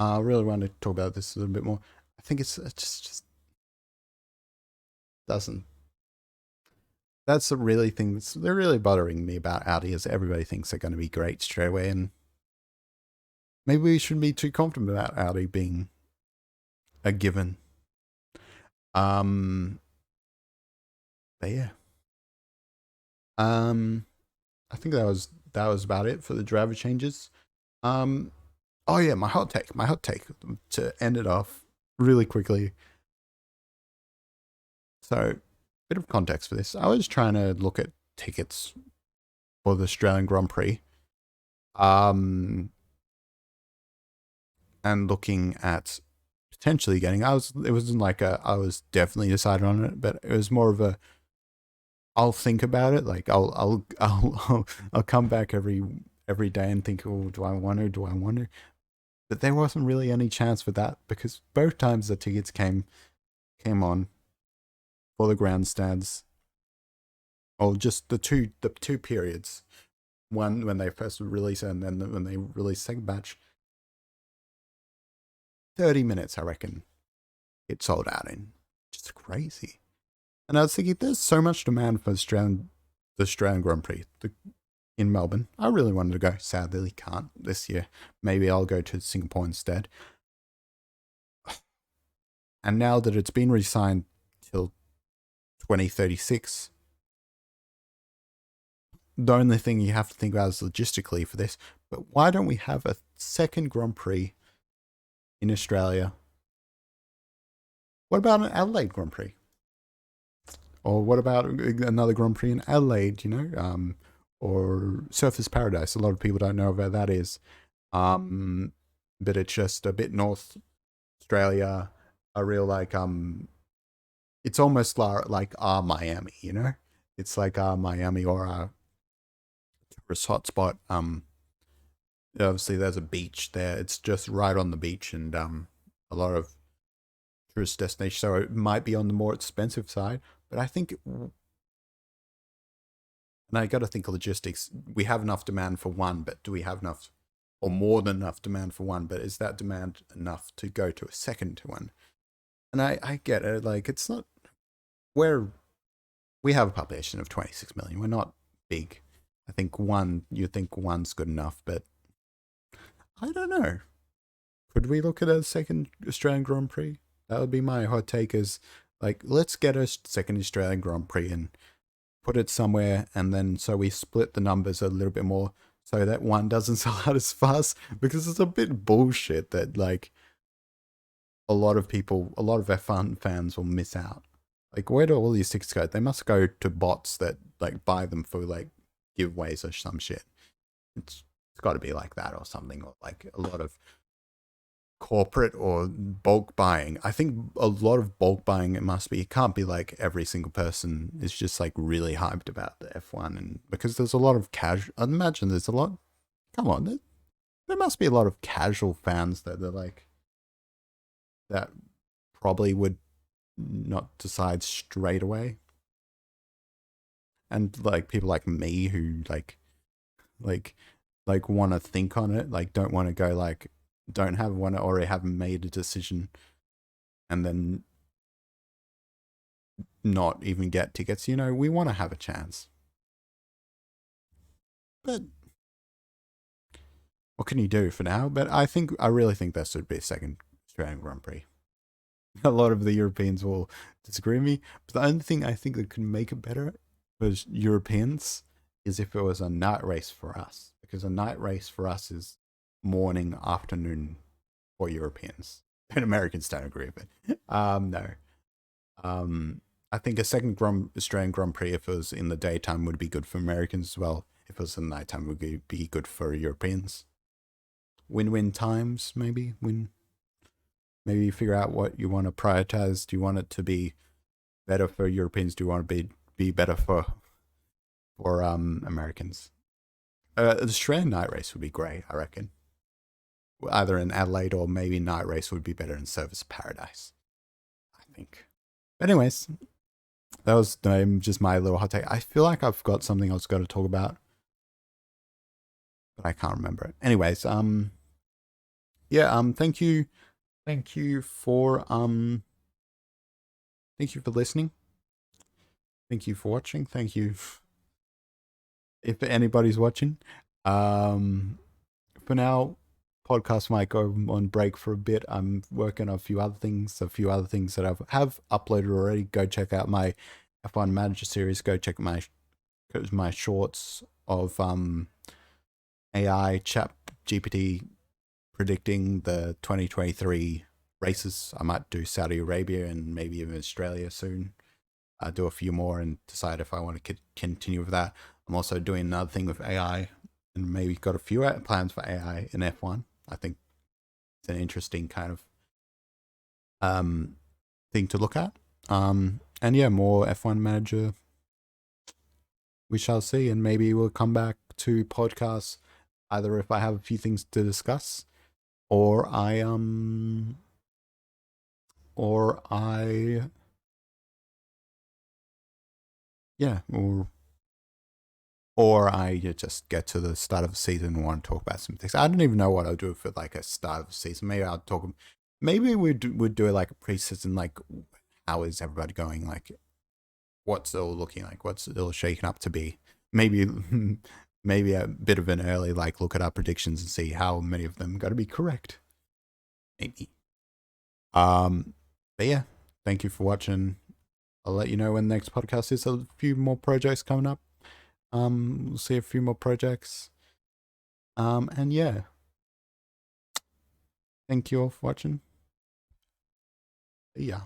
I really want to talk about this a little bit more. I think it just doesn't. That's the really thing they're really bothering me about Audi is everybody thinks they're going to be great straight away, and maybe we shouldn't be too confident about Audi being a given. But yeah. I think that was about it for the driver changes. Um, oh yeah, my hot take to end it off really quickly. So, bit of context for this. I was trying to look at tickets for the Australian Grand Prix. Um, and looking at potentially getting. It wasn't like I was definitely decided on it, but it was more of a. I'll think about it. Like I'll come back every day and think, oh, do I want to? Do I want to? But there wasn't really any chance for that because both times the tickets came on for the grandstands, or just the two periods. One when they first release it, and then when they release second batch. 30 minutes, I reckon, it sold out in. Just crazy. And I was thinking, there's so much demand for the Australian Grand Prix in Melbourne. I really wanted to go. Sadly, can't this year. Maybe I'll go to Singapore instead. And now that it's been re-signed till 2036, the only thing you have to think about is logistically for this. But why don't we have a second Grand Prix in Australia? What about an Adelaide Grand Prix? Or what about another Grand Prix in Adelaide, or Surfers Paradise? A lot of people don't know where that is. But it's just a bit North Australia, a real it's almost like our Miami, It's like our Miami or our tourist hotspot. Obviously there's a beach there. It's just right on the beach, and a lot of tourist destinations. So it might be on the more expensive side, but I think And I got to think of logistics. We have enough demand for one, but do we have enough or more than enough demand for one? But is that demand enough to go to a second one? And I get it. Like, it's not, we have a population of 26 million. We're not big. I think you think one's good enough, but I don't know. Could we look at a second Australian Grand Prix? That would be my hot take is, like, let's get a second Australian Grand Prix and put it somewhere, and then so we split the numbers a little bit more so that one doesn't sell out as fast, because it's a bit bullshit that, like, a lot of F1 fans will miss out. Like, where do all these tickets go? They must go to bots that, like, buy them for, like, giveaways or some shit. It's got to be like that or something, or like a lot of corporate or bulk buying. I think a lot of bulk buying, it can't be like every single person is just like really hyped about the F1, and because there's a lot of casual, I imagine there's a lot, come on, there must be a lot of casual fans that are like, that probably would not decide straight away. And like people like me who like want to think on it, like don't want to go, like don't have one already haven't made a decision and then not even get tickets. You know, we want to have a chance. But what can you do for now? But I really think there should be a second Australian Grand Prix. A lot of the Europeans will disagree with me, but the only thing I think that could make it better for Europeans is if it was a night race for us, because a night race for us is morning, afternoon for Europeans. And Americans don't agree with it. No. I think a second Australian Grand Prix, if it was in the daytime, would be good for Americans as well. If it was in the nighttime, would be good for Europeans. Win-win times, maybe. Maybe figure out what you want to prioritize. Do you want it to be better for Europeans? Do you want to be better for Americans? The Australian night race would be great, I reckon. Either in Adelaide or maybe night race would be better in Service Paradise, I think. But anyways, that was just my little hot take. I feel like I've got something else got to talk about, but I can't remember it. Anyways, yeah, thank you for listening. Thank you for watching. Thank you if anybody's watching. For now, podcast might go on break for a bit. I'm working on a few other things that I have uploaded already. Go check out my F1 Manager series. Go check my shorts of AI chat GPT predicting the 2023 races. I might do Saudi Arabia and maybe even Australia soon. I'll do a few more and decide if I want to continue with that. I'm also doing another thing with AI, and maybe got a few plans for AI in F1. I think it's an interesting kind of thing to look at. And yeah, more F1 Manager. We shall see, and maybe we'll come back to podcasts either if I have a few things to discuss, or I just get to the start of the season and want to talk about some things. I don't even know what I'll do for like a start of the season. Maybe we'd do like a pre-season, like how is everybody going? Like what's it all looking like? What's it all shaking up to be? Maybe a bit of an early, like look at our predictions and see how many of them got to be correct. Maybe. But yeah, thank you for watching. I'll let you know when the next podcast is. A few more projects coming up. We'll see a few more projects. And yeah. Thank you all for watching. Yeah.